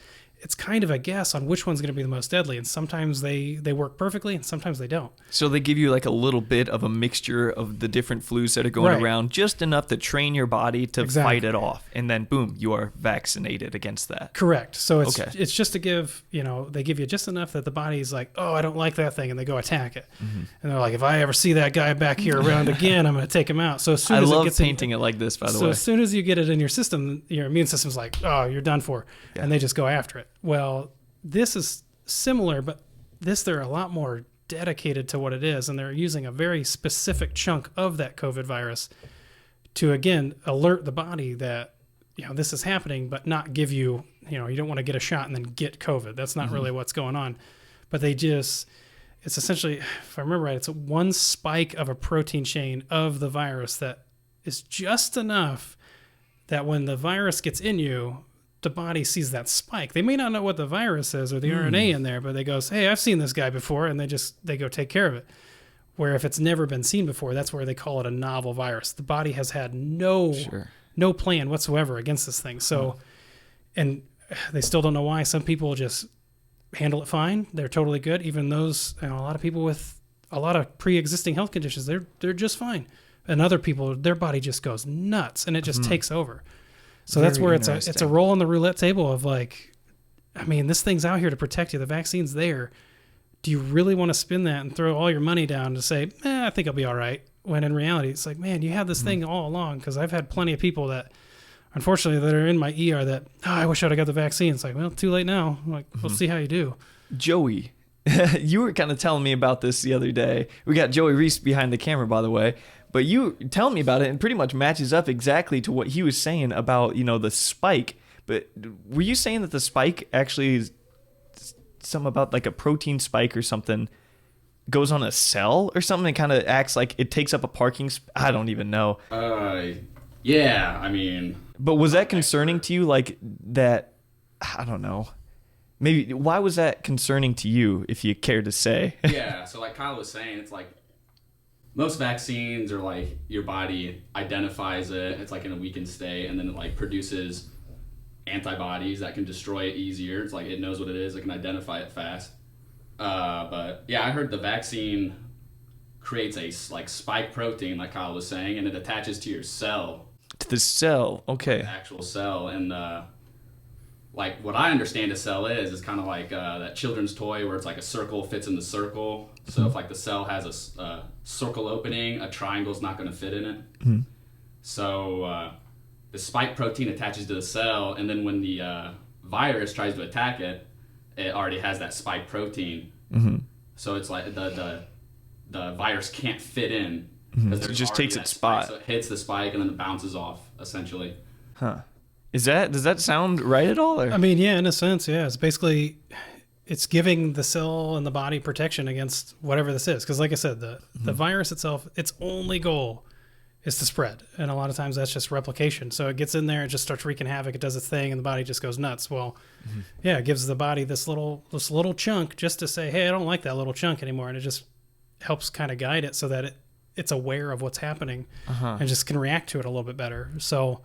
kind of a guess on which one's going to be the most deadly. And sometimes they work perfectly and sometimes they don't. So they give you like a little bit of a mixture of the different flus that are going Right. around, just enough to train your body to Exactly. fight it off. And then boom, you are vaccinated against that. Correct. So Okay. it's just to give, they give you just enough that the body's like, oh, I don't like that thing. And they go attack it. Mm-hmm. And they're like, if I ever see that guy back here around again, I'm going to take him out. So as soon I as it love gets painting it like this, by the So way. as soon as you get it in your system, your immune system's like, oh, you're done for. Yeah. And they just go after it. Well, this is similar, but they're a lot more dedicated to what it is. And they're using a very specific chunk of that COVID virus to, again, alert the body that, this is happening, but not give you, you don't want to get a shot and then get COVID. That's not really what's going on. But it's essentially, if I remember right, it's one spike of a protein chain of the virus that is just enough that when the virus gets in you, the body sees that spike. They may not know what the virus is or the RNA in there, but they goes, hey, I've seen this guy before, and they go take care of it. Where if it's never been seen before, that's where they call it a novel virus. The body has had no plan whatsoever against this thing. So, and they still don't know why. Some people just handle it fine. They're totally good. Even those, a lot of people with a lot of pre-existing health conditions, they're just fine. And other people, their body just goes nuts and it just takes over. So that's where it's a roll on the roulette table of like, this thing's out here to protect you. The vaccine's there. Do you really want to spin that and throw all your money down to say, I think I'll be all right? When in reality, it's like, man, you had this thing all along. Because I've had plenty of people that, unfortunately, that are in my ER that, I wish I'd have got the vaccine. It's like, well, too late now. I'm like, we'll see how you do. Joey, you were kind of telling me about this the other day. We got Joey Reese behind the camera, by the way. But you tell me about it and pretty much matches up exactly to what he was saying about, the spike. But were you saying that the spike actually is something about like a protein spike or something goes on a cell or something and kind of acts like it takes up a parking I don't even know. Yeah, But was that concerning to you, like that? I don't know. Maybe why was that concerning to you, if you care to say? Yeah, so like Kyle was saying, it's like most vaccines are like your body identifies it, it's like in a weakened state, and then it like produces antibodies that can destroy it easier. It's like it knows what it is, it can identify it fast. But yeah, I heard the vaccine creates a like spike protein, like Kyle was saying, and it attaches to your cell. To the cell, okay. The actual cell, and like what I understand a cell is kind of like that children's toy where it's like a circle fits in the circle. So if like the cell has a circle opening, a triangle's not going to fit in it. Mm-hmm. So the spike protein attaches to the cell, and then when the virus tries to attack it, it already has that spike protein. Mm-hmm. So it's like the virus can't fit in. Mm-hmm. So it just takes its spot. So it hits the spike and then it bounces off, essentially. Huh. Does that sound right at all? Or? Yeah, in a sense, yeah. It's basically, it's giving the cell and the body protection against whatever this is. Because like I said, the virus itself, its only goal is to spread. And a lot of times that's just replication. So it gets in there, it just starts wreaking havoc, it does its thing, and the body just goes nuts. Well, yeah, it gives the body this little chunk just to say, hey, I don't like that little chunk anymore. And it just helps kind of guide it so that it's aware of what's happening and just can react to it a little bit better. So,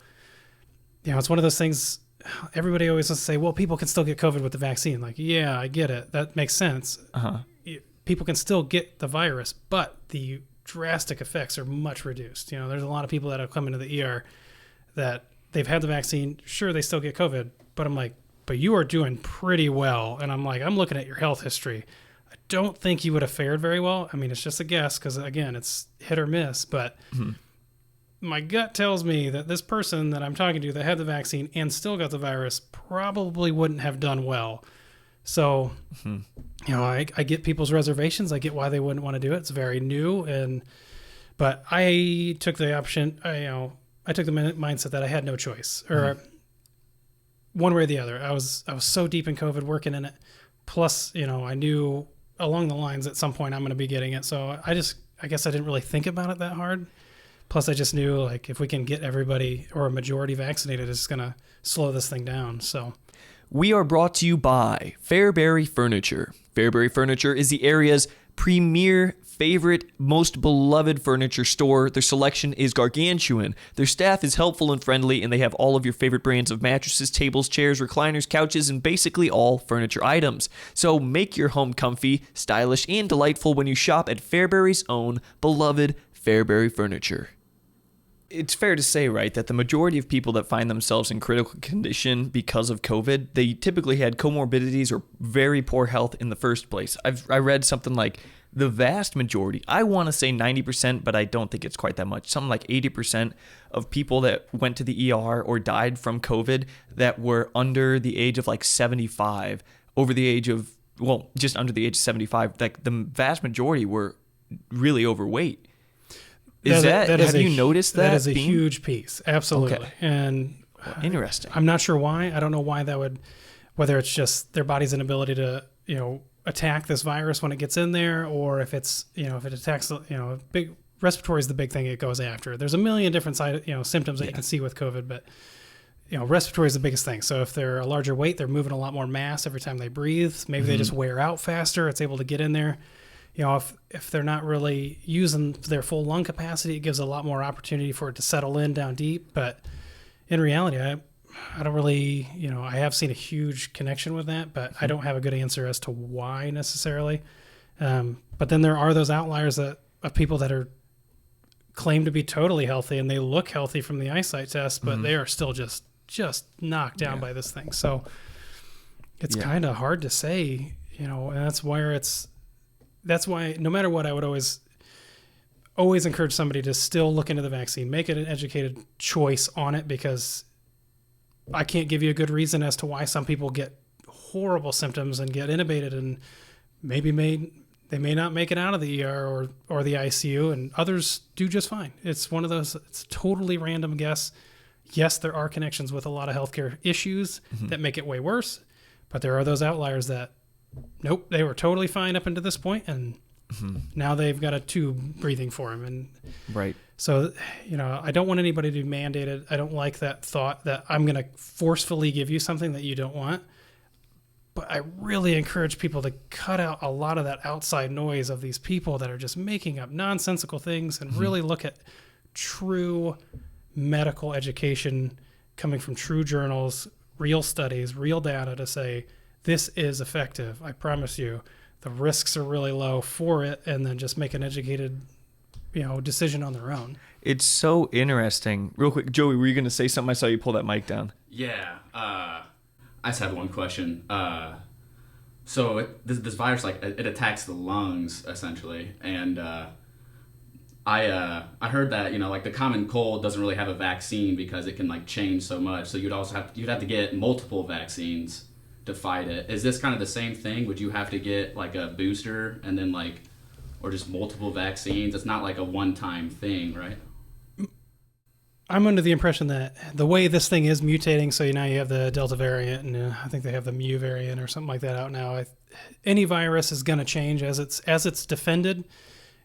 it's one of those things. Everybody always wants to say, well, people can still get COVID with the vaccine. Like, yeah, I get it. That makes sense. People can still get the virus, but the drastic effects are much reduced. There's a lot of people that have come into the ER that they've had the vaccine. Sure, they still get COVID, but I'm like, but you are doing pretty well. And I'm like, I'm looking at your health history. I don't think you would have fared very well. It's just a guess because, again, it's hit or miss. But my gut tells me that this person that I'm talking to that had the vaccine and still got the virus probably wouldn't have done well. So, I get people's reservations. I get why they wouldn't want to do it. It's very new. But I took the option, I took the mindset that I had no choice. Or one way or the other. I was so deep in COVID working in it. Plus, I knew along the lines at some point I'm going to be getting it. So I guess I didn't really think about it that hard. Plus I just knew like if we can get everybody or a majority vaccinated, it's going to slow this thing down. So we are brought to you by Fairbury Furniture. Fairbury Furniture is the area's premier, favorite, most beloved furniture store. Their selection is gargantuan. Their staff is helpful and friendly, and they have all of your favorite brands of mattresses, tables, chairs, recliners, couches, and basically all furniture items. So make your home comfy, stylish, and delightful when you shop at Fairbury's own beloved Fairbury Furniture. It's fair to say, right, that the majority of people that find themselves in critical condition because of COVID, they typically had comorbidities or very poor health in the first place. I read something like the vast majority, I want to say 90%, but I don't think it's quite that much. Something like 80% of people that went to the ER or died from COVID that were under the age of like 75, just under the age of 75, like the vast majority were really overweight. Have you noticed that? That is a huge piece. Absolutely. Okay. And interesting. I'm not sure why. I don't know why that would, whether it's just their body's inability to, attack this virus when it gets in there, or if it's, if it attacks, big respiratory is the big thing it goes after. There's a million different symptoms that you can see with COVID, but respiratory is the biggest thing. So if they're a larger weight, they're moving a lot more mass every time they breathe. Maybe they just wear out faster. It's able to get in there. If they're not really using their full lung capacity, it gives a lot more opportunity for it to settle in down deep. But in reality, I don't really, I have seen a huge connection with that, but I don't have a good answer as to why necessarily. But then there are those outliers of people that are claim to be totally healthy and they look healthy from the eyesight test, but they are still just knocked down by this thing. So it's kind of hard to say, and that's why no matter what, I would always encourage somebody to still look into the vaccine, make it an educated choice on it, because I can't give you a good reason as to why some people get horrible symptoms and get intubated and they may not make it out of the ER or the ICU, and others do just fine. It's one of those, it's totally random guess. Yes, there are connections with a lot of healthcare issues that make it way worse, but there are those outliers that, nope, they were totally fine up until this point, and now they've got a tube breathing for them. And right. So, I don't want anybody to be mandated. I don't like that thought that I'm going to forcefully give you something that you don't want. But I really encourage people to cut out a lot of that outside noise of these people that are just making up nonsensical things and really look at true medical education coming from true journals, real studies, real data to say, this is effective. I promise you. The risks are really low for it, and then just make an educated, decision on their own. It's so interesting. Real quick, Joey, were you going to say something? I saw you pull that mic down. Yeah. I just had one question. So this virus, it attacks the lungs essentially, and I heard that the common cold doesn't really have a vaccine because it can change so much. So you'd have to get multiple vaccines to fight it. Is this kind of the same thing? Would you have to get a booster and then or just multiple vaccines? It's not a one-time thing, right? I'm under the impression that the way this thing is mutating, so now you have the Delta variant, and I think they have the Mu variant or something like that out now. Any virus is going to change as it's defended,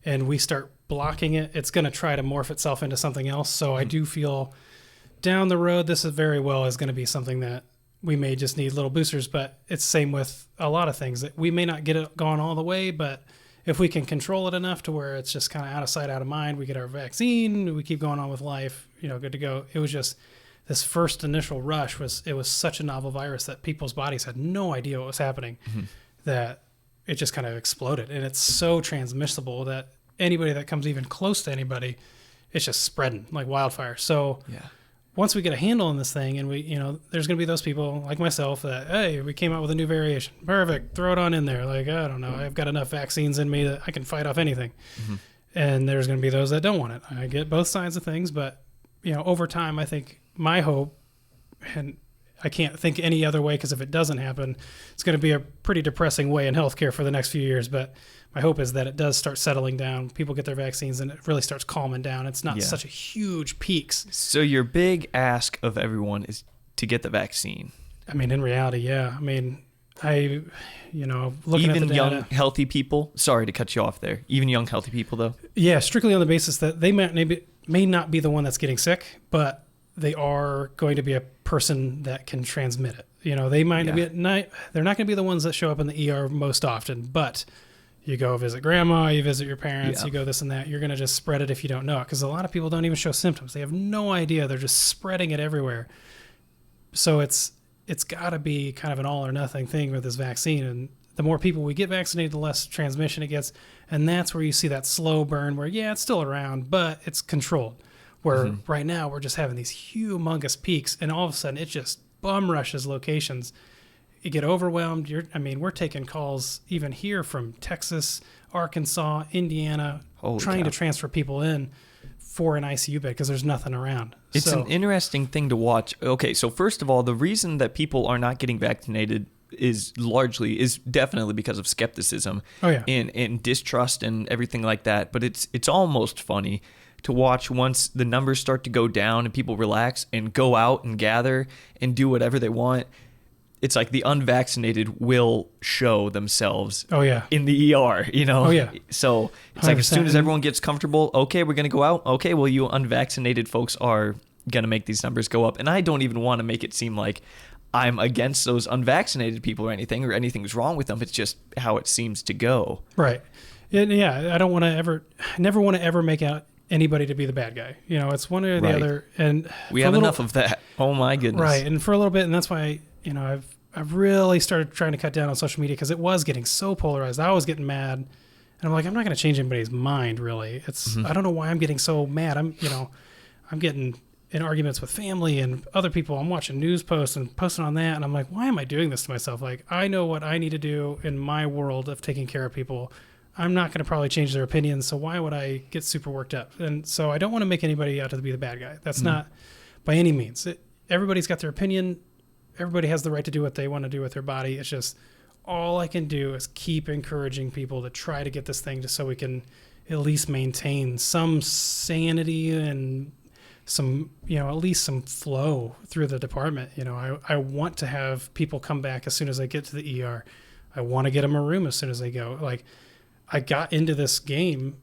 and we start blocking it. It's going to try to morph itself into something else. So I do feel down the road, this is very well is going to be something that we may just need little boosters, but it's same with a lot of things that we may not get it gone all the way, but if we can control it enough to where it's just kind of out of sight, out of mind, we get our vaccine, we keep going on with life, good to go. It was just this first initial rush it was such a novel virus that people's bodies had no idea what was happening, that it just kind of exploded. And it's so transmissible that anybody that comes even close to anybody, it's just spreading like wildfire. So once we get a handle on this thing, and we, there's going to be those people like myself that, hey, we came out with a new variation. Perfect. Throw it on in there. I don't know. I've got enough vaccines in me that I can fight off anything. And there's going to be those that don't want it. I get both sides of things, but, over time, I think my hope, and I can't think any other way, because if it doesn't happen, it's going to be a pretty depressing way in healthcare for the next few years. But my hope is that it does start settling down. People get their vaccines and it really starts calming down. It's not such a huge peaks. So your big ask of everyone is to get the vaccine. I mean, in reality, yeah. I mean, looking Even at the young, data, healthy people. Sorry to cut you off there. Even young, healthy people, though. yeah, strictly on the basis that they may not be the one that's getting sick, but they are going to be a person that can transmit it. They might Yeah. they're not going to be the ones that show up in the ER most often, but you go visit grandma, you visit your parents, Yeah. you go this and that, you're going to just spread it if you don't know it. Because a lot of people don't even show symptoms. They have no idea. They're just spreading it everywhere. So it's got to be kind of an all or nothing thing with this vaccine. And the more people we get vaccinated, the less transmission it gets. And that's where you see that slow burn where, yeah, it's still around, but it's controlled. Where right now we're just having these humongous peaks, and all of a sudden it just bum rushes locations. You get overwhelmed. We're taking calls even here from Texas, Arkansas, Indiana, trying to transfer people in for an ICU bed because there's nothing around. It's an interesting thing to watch. Okay, so first of all, the reason that people are not getting vaccinated is definitely because of skepticism and distrust and everything like that. But it's almost funny to watch once the numbers start to go down and people relax and go out and gather and do whatever they want. It's like the unvaccinated will show themselves in the ER, So it's like as soon as everyone gets comfortable, okay, we're going to go out. Okay, well, you unvaccinated folks are going to make these numbers go up. And I don't even want to make it seem like I'm against those unvaccinated people or anything's wrong with them. It's just how it seems to go. Right. Yeah, I don't want to never want to ever make out anybody to be the bad guy. It's one or the other. And we have enough of that. Oh, my goodness. Right. And for a little bit, and that's why I've really started trying to cut down on social media because it was getting so polarized. I was getting mad, and I'm like, I'm not going to change anybody's mind. Really, I don't know why I'm getting so mad. I'm getting in arguments with family and other people. I'm watching news posts and posting on that, and I'm like, why am I doing this to myself? Like, I know what I need to do in my world of taking care of people. I'm not going to probably change their opinions, so why would I get super worked up? And so I don't want to make anybody out to be the bad guy. That's not by any means. Everybody's got their opinion. Everybody has the right to do what they want to do with their body. It's just all I can do is keep encouraging people to try to get this thing just so we can at least maintain some sanity and some, at least some flow through the department. I want to have people come back as soon as they get to the ER. I want to get them a room as soon as they go. Like, I got into this game,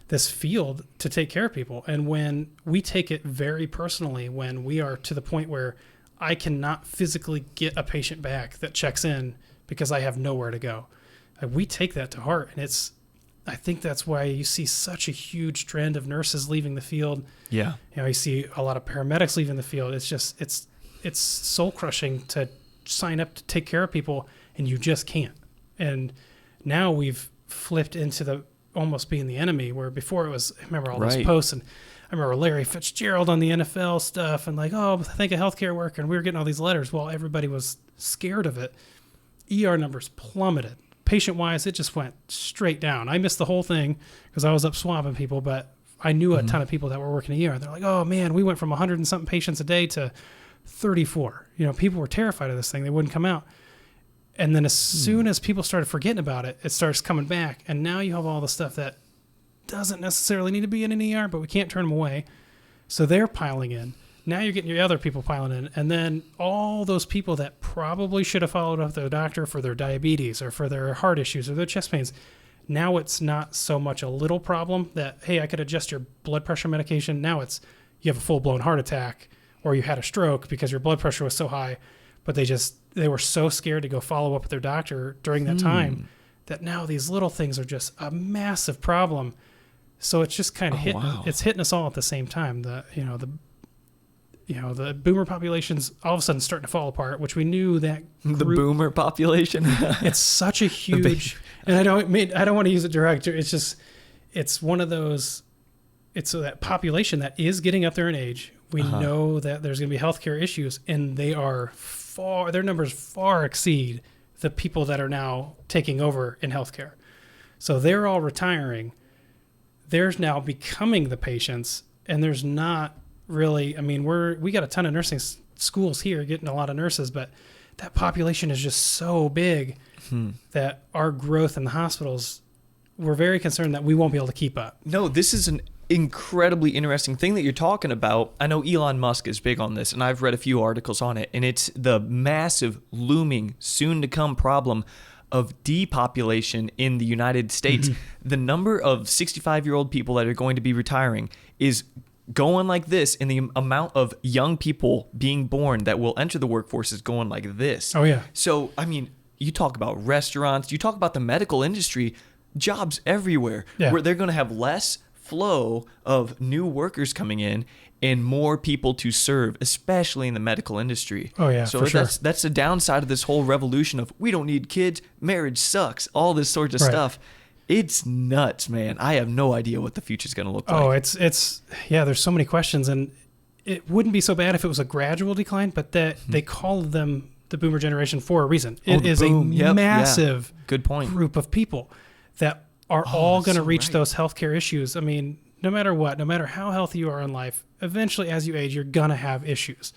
this field to take care of people. And when we take it very personally, when we are to the point where I cannot physically get a patient back that checks in because I have nowhere to go, we take that to heart. And I think that's why you see such a huge trend of nurses leaving the field. Yeah. You see a lot of paramedics leaving the field. It's just, it's soul crushing to sign up to take care of people and you just can't. And now we've flipped into the almost being the enemy, where before it was, I remember all those posts, and I remember Larry Fitzgerald on the NFL stuff and like, oh, thank a healthcare worker. And we were getting all these letters. Well, everybody was scared of it. ER numbers plummeted. Patient-wise, it just went straight down. I missed the whole thing because I was up swabbing people, but I knew a ton of people that were working ER. They're like, oh, man, we went from 100 and something patients a day to 34. People were terrified of this thing. They wouldn't come out. And then as soon as people started forgetting about it, it starts coming back. And now you have all the stuff that doesn't necessarily need to be in an ER, but we can't turn them away. So they're piling in. Now you're getting your other people piling in. And then all those people that probably should have followed up their doctor for their diabetes or for their heart issues or their chest pains. Now it's not so much a little problem that, hey, I could adjust your blood pressure medication. Now it's you have a full-blown heart attack or you had a stroke because your blood pressure was so high. But they were so scared to go follow up with their doctor during that time that now these little things are just a massive problem. So it's just kind of it's hitting us all at the same time. The boomer population's all of a sudden starting to fall apart, which we knew that group, the boomer population. It's such a huge, and I don't want to use it direct. It's just, it's one of those, it's that population that is getting up there in age. We know that there's going to be healthcare issues, and their numbers far exceed the people that are now taking over in healthcare. So they're all retiring. There's now becoming the patients, and there's not really, we got a ton of nursing schools here getting a lot of nurses, but that population is just so big that our growth in the hospitals, we're very concerned that we won't be able to keep up. No, this is incredibly interesting thing that you're talking about. I know Elon Musk is big on this, and I've read a few articles on it, and it's the massive, looming, soon-to-come problem of depopulation in the United States. The number of 65-year-old people that are going to be retiring is going like this, and the amount of young people being born that will enter the workforce is going like this. Oh, yeah. So, I mean, you talk about restaurants, you talk about the medical industry, jobs everywhere, where they're going to have less flow of new workers coming in and more people to serve, especially in the medical industry. Oh, yeah, so for sure. That's the downside of this whole revolution of we don't need kids, marriage sucks, all this sort of stuff. It's nuts, man. I have no idea what the future's going to look like. Oh, it's there's so many questions, and it wouldn't be so bad if it was a gradual decline, but that they call them the boomer generation for a reason. It is a massive good point. Group of people that are all going to reach those healthcare issues. I mean, no matter what, no matter how healthy you are in life, eventually as you age, you're going to have issues.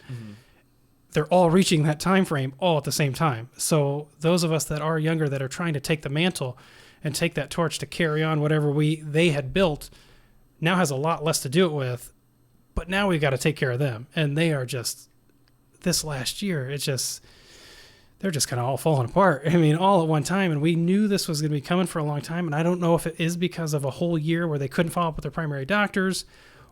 They're all reaching that time frame all at the same time. So those of us that are younger that are trying to take the mantle and take that torch to carry on whatever they had built now has a lot less to do it with, but now we've got to take care of them. And they are just, this last year, they're just kind of all falling apart. I mean, all at one time. And we knew this was going to be coming for a long time. And I don't know if it is because of a whole year where they couldn't follow up with their primary doctors,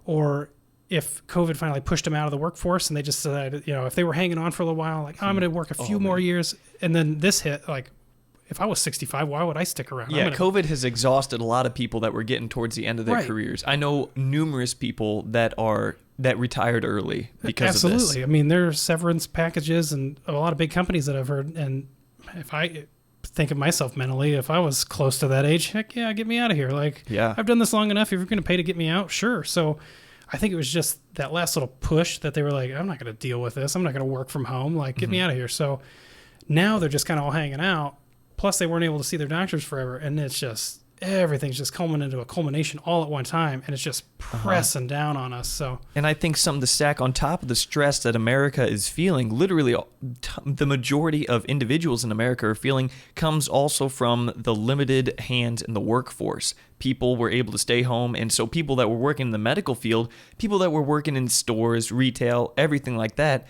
or if COVID finally pushed them out of the workforce and they just decided, if they were hanging on for a little while, like, I'm going to work a few more years. And then this hit, like, if I was 65, why would I stick around? Yeah, COVID has exhausted a lot of people that were getting towards the end of their careers. I know numerous people that retired early because of this. Absolutely. I mean, there are severance packages and a lot of big companies that I've heard. And if I think of myself mentally, if I was close to that age, heck yeah, get me out of here. Like, I've done this long enough. If you're going to pay to get me out, sure. So I think it was just that last little push that they were like, I'm not going to deal with this. I'm not going to work from home. Like, get me out of here. So now they're just kind of all hanging out. Plus, they weren't able to see their doctors forever, and it's just everything's just culminating into a culmination all at one time, and it's just pressing down on us. So, and I think something to stack on top of the stress that America is feeling, literally the majority of individuals in America are feeling, comes also from the limited hands in the workforce. People were able to stay home, and so people that were working in the medical field, people that were working in stores, retail, everything like that,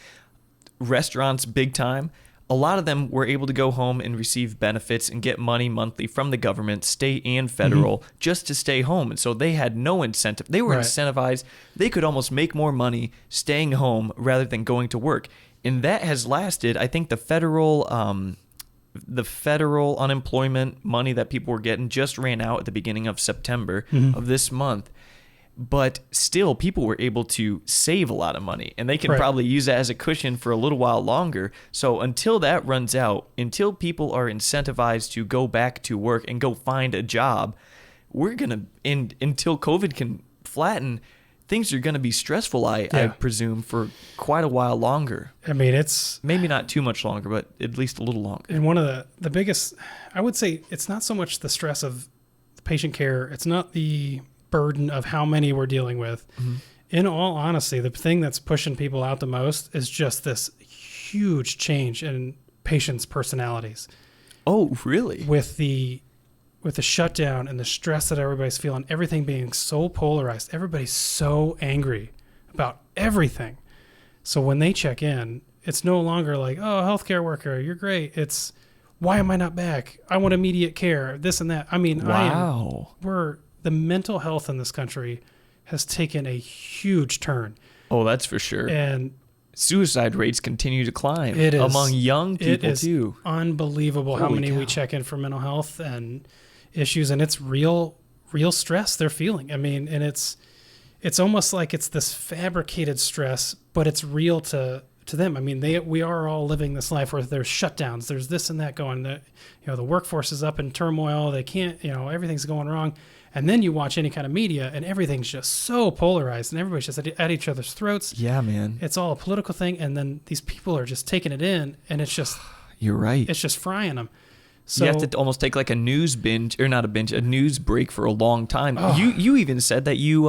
restaurants, big time. A lot of them were able to go home and receive benefits and get money monthly from the government, state and federal, just to stay home. And so they had no incentive. They were incentivized. They could almost make more money staying home rather than going to work. And that has lasted. I think the federal unemployment money that people were getting just ran out at the beginning of September of this month. But still, people were able to save a lot of money, and they can probably use that as a cushion for a little while longer. So until that runs out, until people are incentivized to go back to work and go find a job, until COVID can flatten, things are going to be stressful, I presume, for quite a while longer. I mean, it's maybe not too much longer, but at least a little longer. And one of the biggest, I would say, it's not so much the stress of the patient care. It's not the burden of how many we're dealing with. In all honesty, the thing that's pushing people out the most is just this huge change in patients' personalities. Oh, really? With the shutdown and the stress that everybody's feeling, everything being so polarized, everybody's so angry about everything. So when they check in, it's no longer like, oh, healthcare worker, you're great. It's, why am I not back? I want immediate care, this and that. I mean, the mental health in this country has taken a huge turn. Oh, that's for sure. And suicide rates continue to climb among young people too. Unbelievable how many we check in for mental health and issues, and it's real stress they're feeling. I mean, and it's almost like it's this fabricated stress, but it's real to them. I mean, we are all living this life where there's shutdowns, there's this and that going. The workforce is up in turmoil. They can't, everything's going wrong. And then you watch any kind of media, and everything's just so polarized, and everybody's just at each other's throats. Yeah, man. It's all a political thing, and then these people are just taking it in, and it's just... You're right. It's just frying them. So you have to almost take like a news binge, or not a binge, a news break for a long time. Oh. You even said that you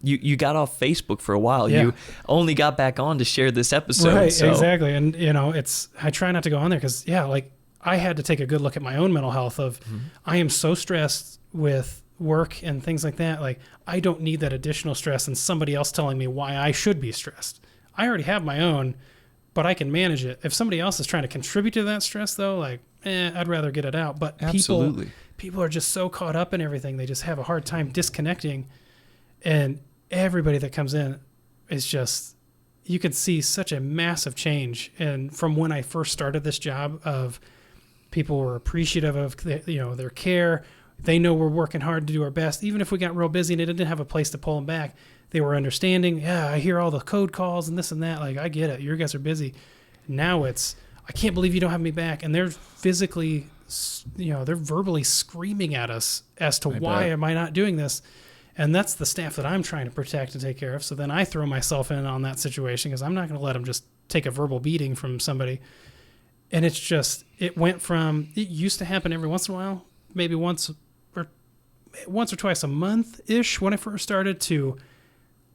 you got off Facebook for a while. Yeah. You only got back on to share this episode. Right, exactly. And I try not to go on there because I had to take a good look at my own mental health of I am so stressed with work and things like that, like I don't need that additional stress and somebody else telling me why I should be stressed. I already have my own, but I can manage it. If somebody else is trying to contribute to that stress though, like, I'd rather get it out. But Absolutely. people are just so caught up in everything. They just have a hard time disconnecting. And everybody that comes in is just, you can see such a massive change. And from when I first started this job, of people were appreciative of their care. They know we're working hard to do our best. Even if we got real busy and they didn't have a place to pull them back, they were understanding. Yeah, I hear all the code calls and this and that. Like, I get it. You guys are busy. Now it's, I can't believe you don't have me back. And they're physically, they're verbally screaming at us as to why am I not doing this? And that's the staff that I'm trying to protect and take care of. So then I throw myself in on that situation because I'm not going to let them just take a verbal beating from somebody. And it's just, it went from, it used to happen every once in a while, maybe once or twice a month-ish when I first started, to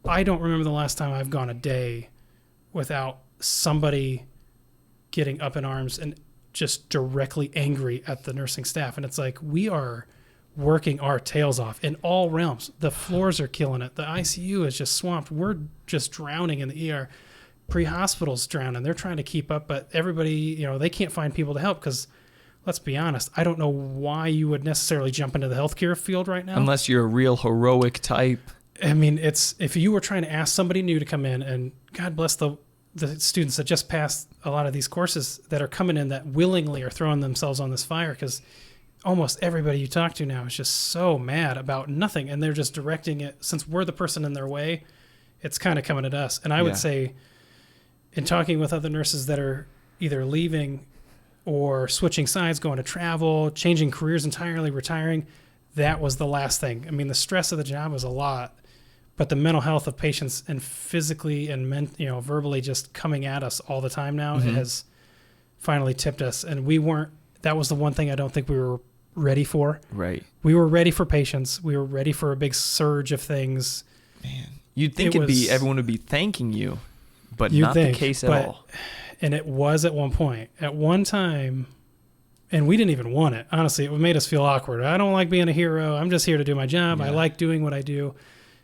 I don't remember the last time I've gone a day without somebody getting up in arms and just directly angry at the nursing staff. And it's like, we are working our tails off in all realms. The floors are killing it. The ICU is just swamped. We're just drowning in the ER. Pre-hospital's drowning. They're trying to keep up, but everybody, they can't find people to help because, let's be honest, I don't know why you would necessarily jump into the healthcare field right now. Unless you're a real heroic type. I mean, it's, if you were trying to ask somebody new to come in, and God bless the students that just passed a lot of these courses that are coming in that willingly are throwing themselves on this fire, because almost everybody you talk to now is just so mad about nothing, and they're just directing it. Since we're the person in their way, it's kind of coming at us. And I would say, in talking with other nurses that are either leaving or switching sides, going to travel, changing careers entirely, retiring, that was the last thing. I mean, the stress of the job was a lot, but the mental health of patients and physically and verbally just coming at us all the time now, it has finally tipped us. And that was the one thing I don't think we were ready for. Right. We were ready for patients. We were ready for a big surge of things. Man, you'd think everyone would be thanking you, but not the case at all. And it was at one point. At one time, and we didn't even want it. Honestly, it made us feel awkward. I don't like being a hero. I'm just here to do my job. I like doing what I do.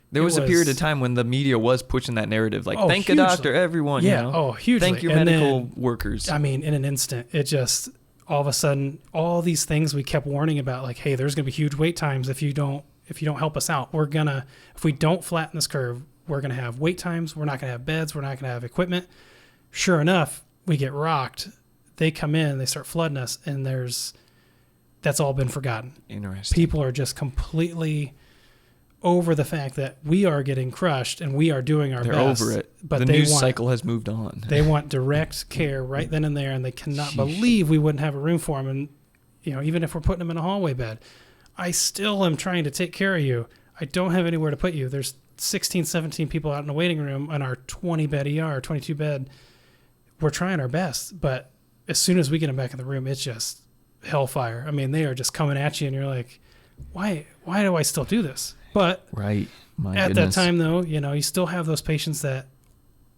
There was a period of time when the media was pushing that narrative, like, thank hugely. a doctor, everyone. Yeah, hugely. Thank your medical workers. I mean, in an instant, it just, all of a sudden, all these things we kept warning about, like, hey, there's going to be huge wait times if you don't help us out. If we don't flatten this curve, we're going to have wait times. We're not going to have beds. We're not going to have equipment. Sure enough, we get rocked. They come in, they start flooding us, and that's all been forgotten. Interesting. People are just completely over the fact that we are getting crushed and we are doing our best. They're over it. But the news cycle has moved on. They want direct care right then and there, and they cannot believe we wouldn't have a room for them. And, even if we're putting them in a hallway bed, I still am trying to take care of you. I don't have anywhere to put you. There's 16, 17 people out in the waiting room on our 20-bed ER, 22-bed. We're trying our best, but as soon as we get them back in the room, it's just hellfire. I mean, they are just coming at you, and you're like, why do I still do this? But right. At that time, though, you still have those patients that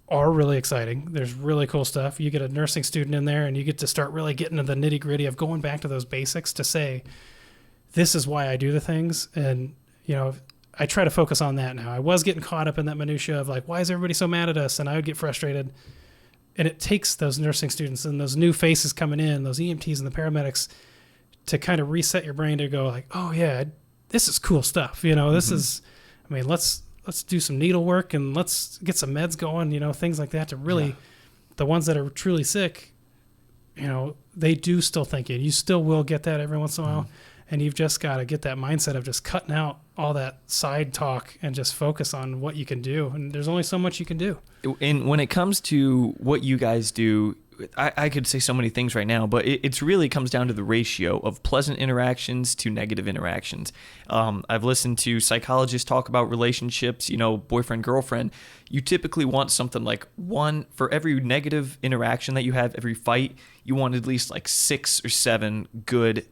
are really exciting. There's really cool stuff. You get a nursing student in there, and you get to start really getting to the nitty-gritty of going back to those basics to say, this is why I do the things. And, I try to focus on that now. I was getting caught up in that minutia of like, why is everybody so mad at us? And I would get frustrated. And it takes those nursing students and those new faces coming in, those EMTs and the paramedics, to kind of reset your brain to go like, oh yeah, this is cool stuff. This is, let's do some needle work and let's get some meds going, things like that to really, the ones that are truly sick, they do still think it. You still will get that every once in a while. And you've just got to get that mindset of just cutting out all that side talk and just focus on what you can do. And there's only so much you can do. And when it comes to what you guys do, I could say so many things right now, but it really comes down to the ratio of pleasant interactions to negative interactions. I've listened to psychologists talk about relationships, boyfriend, girlfriend. You typically want something like one for every negative interaction that you have, every fight, you want at least like 6 or 7 good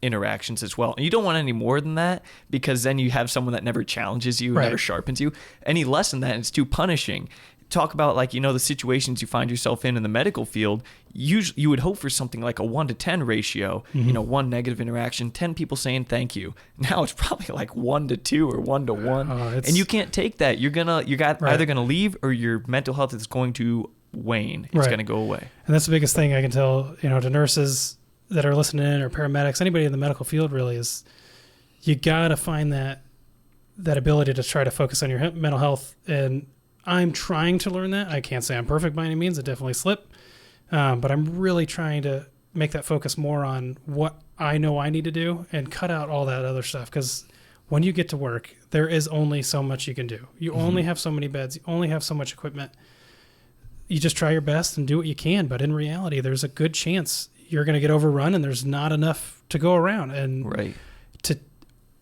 interactions as well. And you don't want any more than that, because then you have someone that never challenges you, never sharpens you. Any less than that, it's too punishing. talk about like, the situations you find yourself in the medical field, usually you would hope for something like a 1 to 10 ratio, 1 negative interaction, 10 people saying thank you. Now it's probably like 1 to 2 or 1 to 1. And you can't take that. You're either going to leave or your mental health is going to wane. It's going to go away. And that's the biggest thing I can tell, to nurses that are listening in or paramedics, anybody in the medical field really is you got to find that ability to try to focus on your mental health. And I'm trying to learn that. I can't say I'm perfect by any means. I definitely slip. But I'm really trying to make that focus more on what I know I need to do and cut out all that other stuff. Because when you get to work, there is only so much you can do. You only have so many beds. You only have so much equipment. You just try your best and do what you can. But in reality, there's a good chance you're going to get overrun and there's not enough to go around. And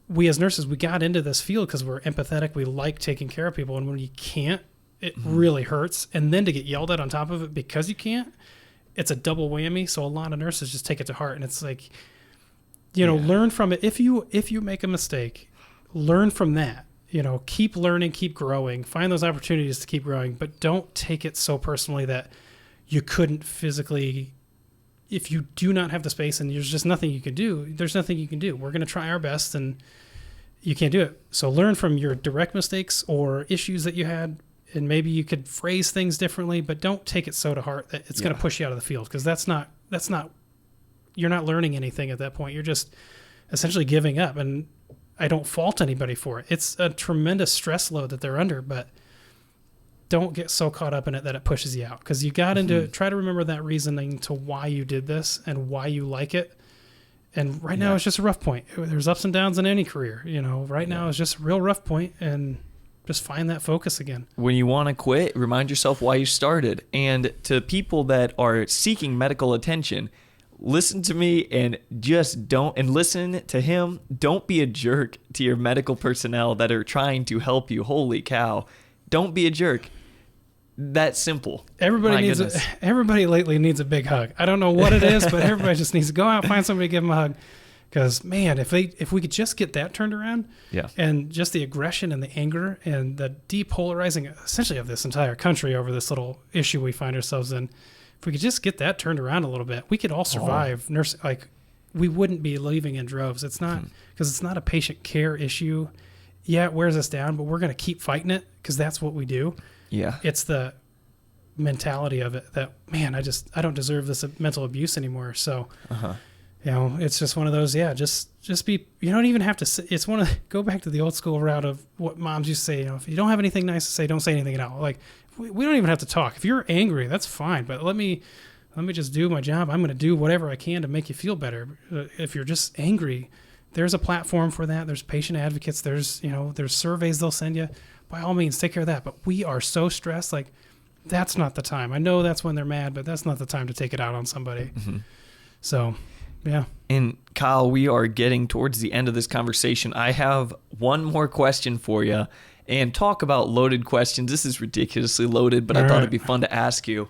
we as nurses, we got into this field because we're empathetic. We like taking care of people. And when you can't, it really hurts. And then to get yelled at on top of it because you can't, it's a double whammy. So a lot of nurses just take it to heart. And it's like, learn from it. If you make a mistake, learn from that. Keep learning, keep growing, find those opportunities to keep growing, but don't take it so personally that you couldn't physically, if you do not have the space and there's just nothing you can do, there's nothing you can do. We're going to try our best and you can't do it. So learn from your direct mistakes or issues that you had, and maybe you could phrase things differently, but don't take it so to heart that it's going to push you out of the field, because that's not, you're not learning anything at that point. You're just essentially giving up. And I don't fault anybody for it. It's a tremendous stress load that they're under, but don't get so caught up in it that it pushes you out, because you got into it. Try to remember that reasoning to why you did this and why you like it. And right now it's just a rough point. There's ups and downs in any career. Right now it's just a real rough point, and just find that focus again. When you want to quit, remind yourself why you started. And to people that are seeking medical attention, listen to me and listen to him. Don't be a jerk to your medical personnel that are trying to help you. Holy cow. Don't be a jerk. That's simple. Everybody lately needs a big hug. I don't know what it is, but everybody just needs to go out, find somebody to give them a hug. Because, man, if we could just get that turned around, and just the aggression and the anger and the depolarizing essentially of this entire country over this little issue we find ourselves in, if we could just get that turned around a little bit, we could all survive. We wouldn't be leaving in droves. It's not, because it's not a patient care issue. Yeah, it wears us down, but we're going to keep fighting it because that's what we do. Yeah. It's the mentality of it that, man, I don't deserve this mental abuse anymore. So, it's just one of those, just be, you don't even have to say, go back to the old school route of what moms used to say, if you don't have anything nice to say, don't say anything at all. Like, we don't even have to talk. If you're angry, that's fine, but let me just do my job. I'm going to do whatever I can to make you feel better. If you're just angry, there's a platform for that. There's patient advocates. There's surveys they'll send you. By all means, take care of that. But we are so stressed. Like, that's not the time. I know that's when they're mad, but that's not the time to take it out on somebody. So, yeah. And Kyle, we are getting towards the end of this conversation. I have one more question for you. And talk about loaded questions. This is ridiculously loaded, but I thought it'd be fun to ask you.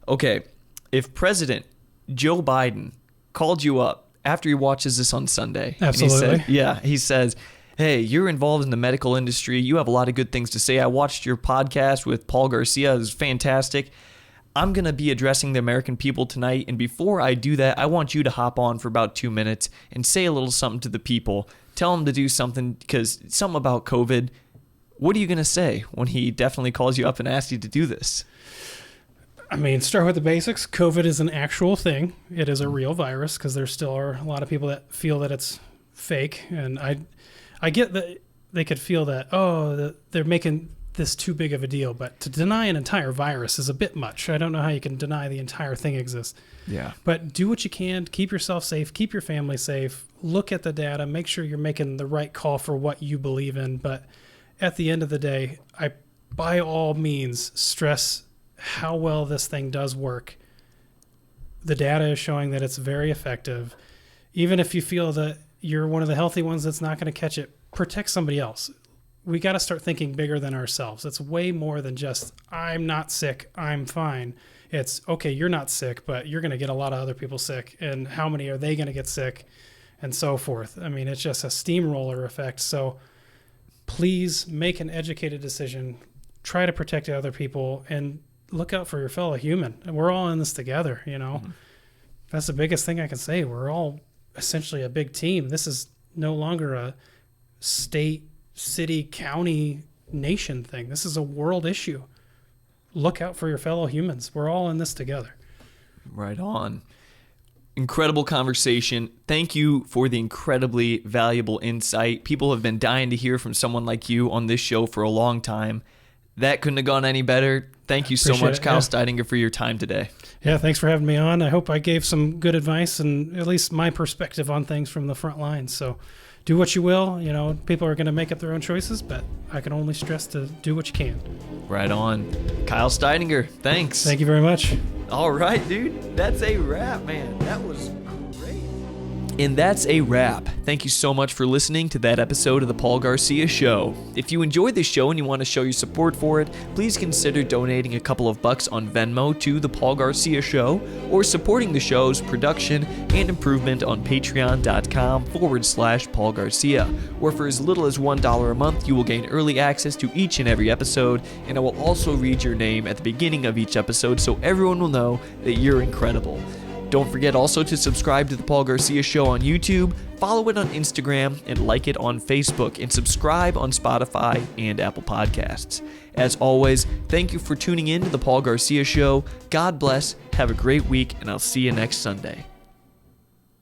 Okay, if President Joe Biden called you up after he watches this on Sunday. Absolutely. He says, hey, you're involved in the medical industry. You have a lot of good things to say. I watched your podcast with Paul Garcia. It was fantastic. I'm going to be addressing the American people tonight. And before I do that, I want you to hop on for about 2 minutes and say a little something to the people. Tell them to do something, because something about COVID. What are you going to say when he definitely calls you up and asks you to do this? I mean, start with the basics. COVID is an actual thing. It is a real virus, because there still are a lot of people that feel that it's fake. And I get that they could feel that, they're making this too big of a deal. But to deny an entire virus is a bit much. I don't know how you can deny the entire thing exists. Yeah. But do what you can. Keep yourself safe. Keep your family safe. Look at the data. Make sure you're making the right call for what you believe in. But at the end of the day, I, by all means, stress how well this thing does work. The data is showing that it's very effective. Even if you feel that you're one of the healthy ones that's not going to catch it, protect somebody else. We got to start thinking bigger than ourselves. It's way more than just, I'm not sick, I'm fine. It's, okay, you're not sick, but you're going to get a lot of other people sick. And how many are they going to get sick? And so forth. I mean, it's just a steamroller effect. So please make an educated decision. try to protect other people and look out for your fellow human. And we're all in this together, you know. That's the biggest thing I can say. We're all essentially a big team. This is no longer a state, city, county, nation thing. This is a world issue. Look out for your fellow humans. We're all in this together. Right on. Incredible conversation. Thank you for the incredibly valuable insight. People have been dying to hear from someone like you on this show for a long time. That couldn't have gone any better. Thank you so much, Kyle Steidinger, for your time today. Yeah, thanks for having me on. I hope I gave some good advice and at least my perspective on things from the front lines. So do what you will. You know, people are going to make up their own choices, but I can only stress to do what you can. Right on. Kyle Steidinger, thanks. Thank you very much. All right, dude. That's a wrap, man. That was great. And that's a wrap. Thank you so much for listening to that episode of The Paul Garcia Show. If you enjoyed this show and you want to show your support for it, please consider donating a couple of bucks on Venmo to The Paul Garcia Show, or supporting the show's production and improvement on patreon.com/Paul Garcia, where for as little as $1 a month, you will gain early access to each and every episode, and I will also read your name at the beginning of each episode so everyone will know that you're incredible. Don't forget also to subscribe to The Paul Garcia Show on YouTube, follow it on Instagram, and like it on Facebook, and subscribe on Spotify and Apple Podcasts. As always, thank you for tuning in to The Paul Garcia Show. God bless, have a great week, and I'll see you next Sunday.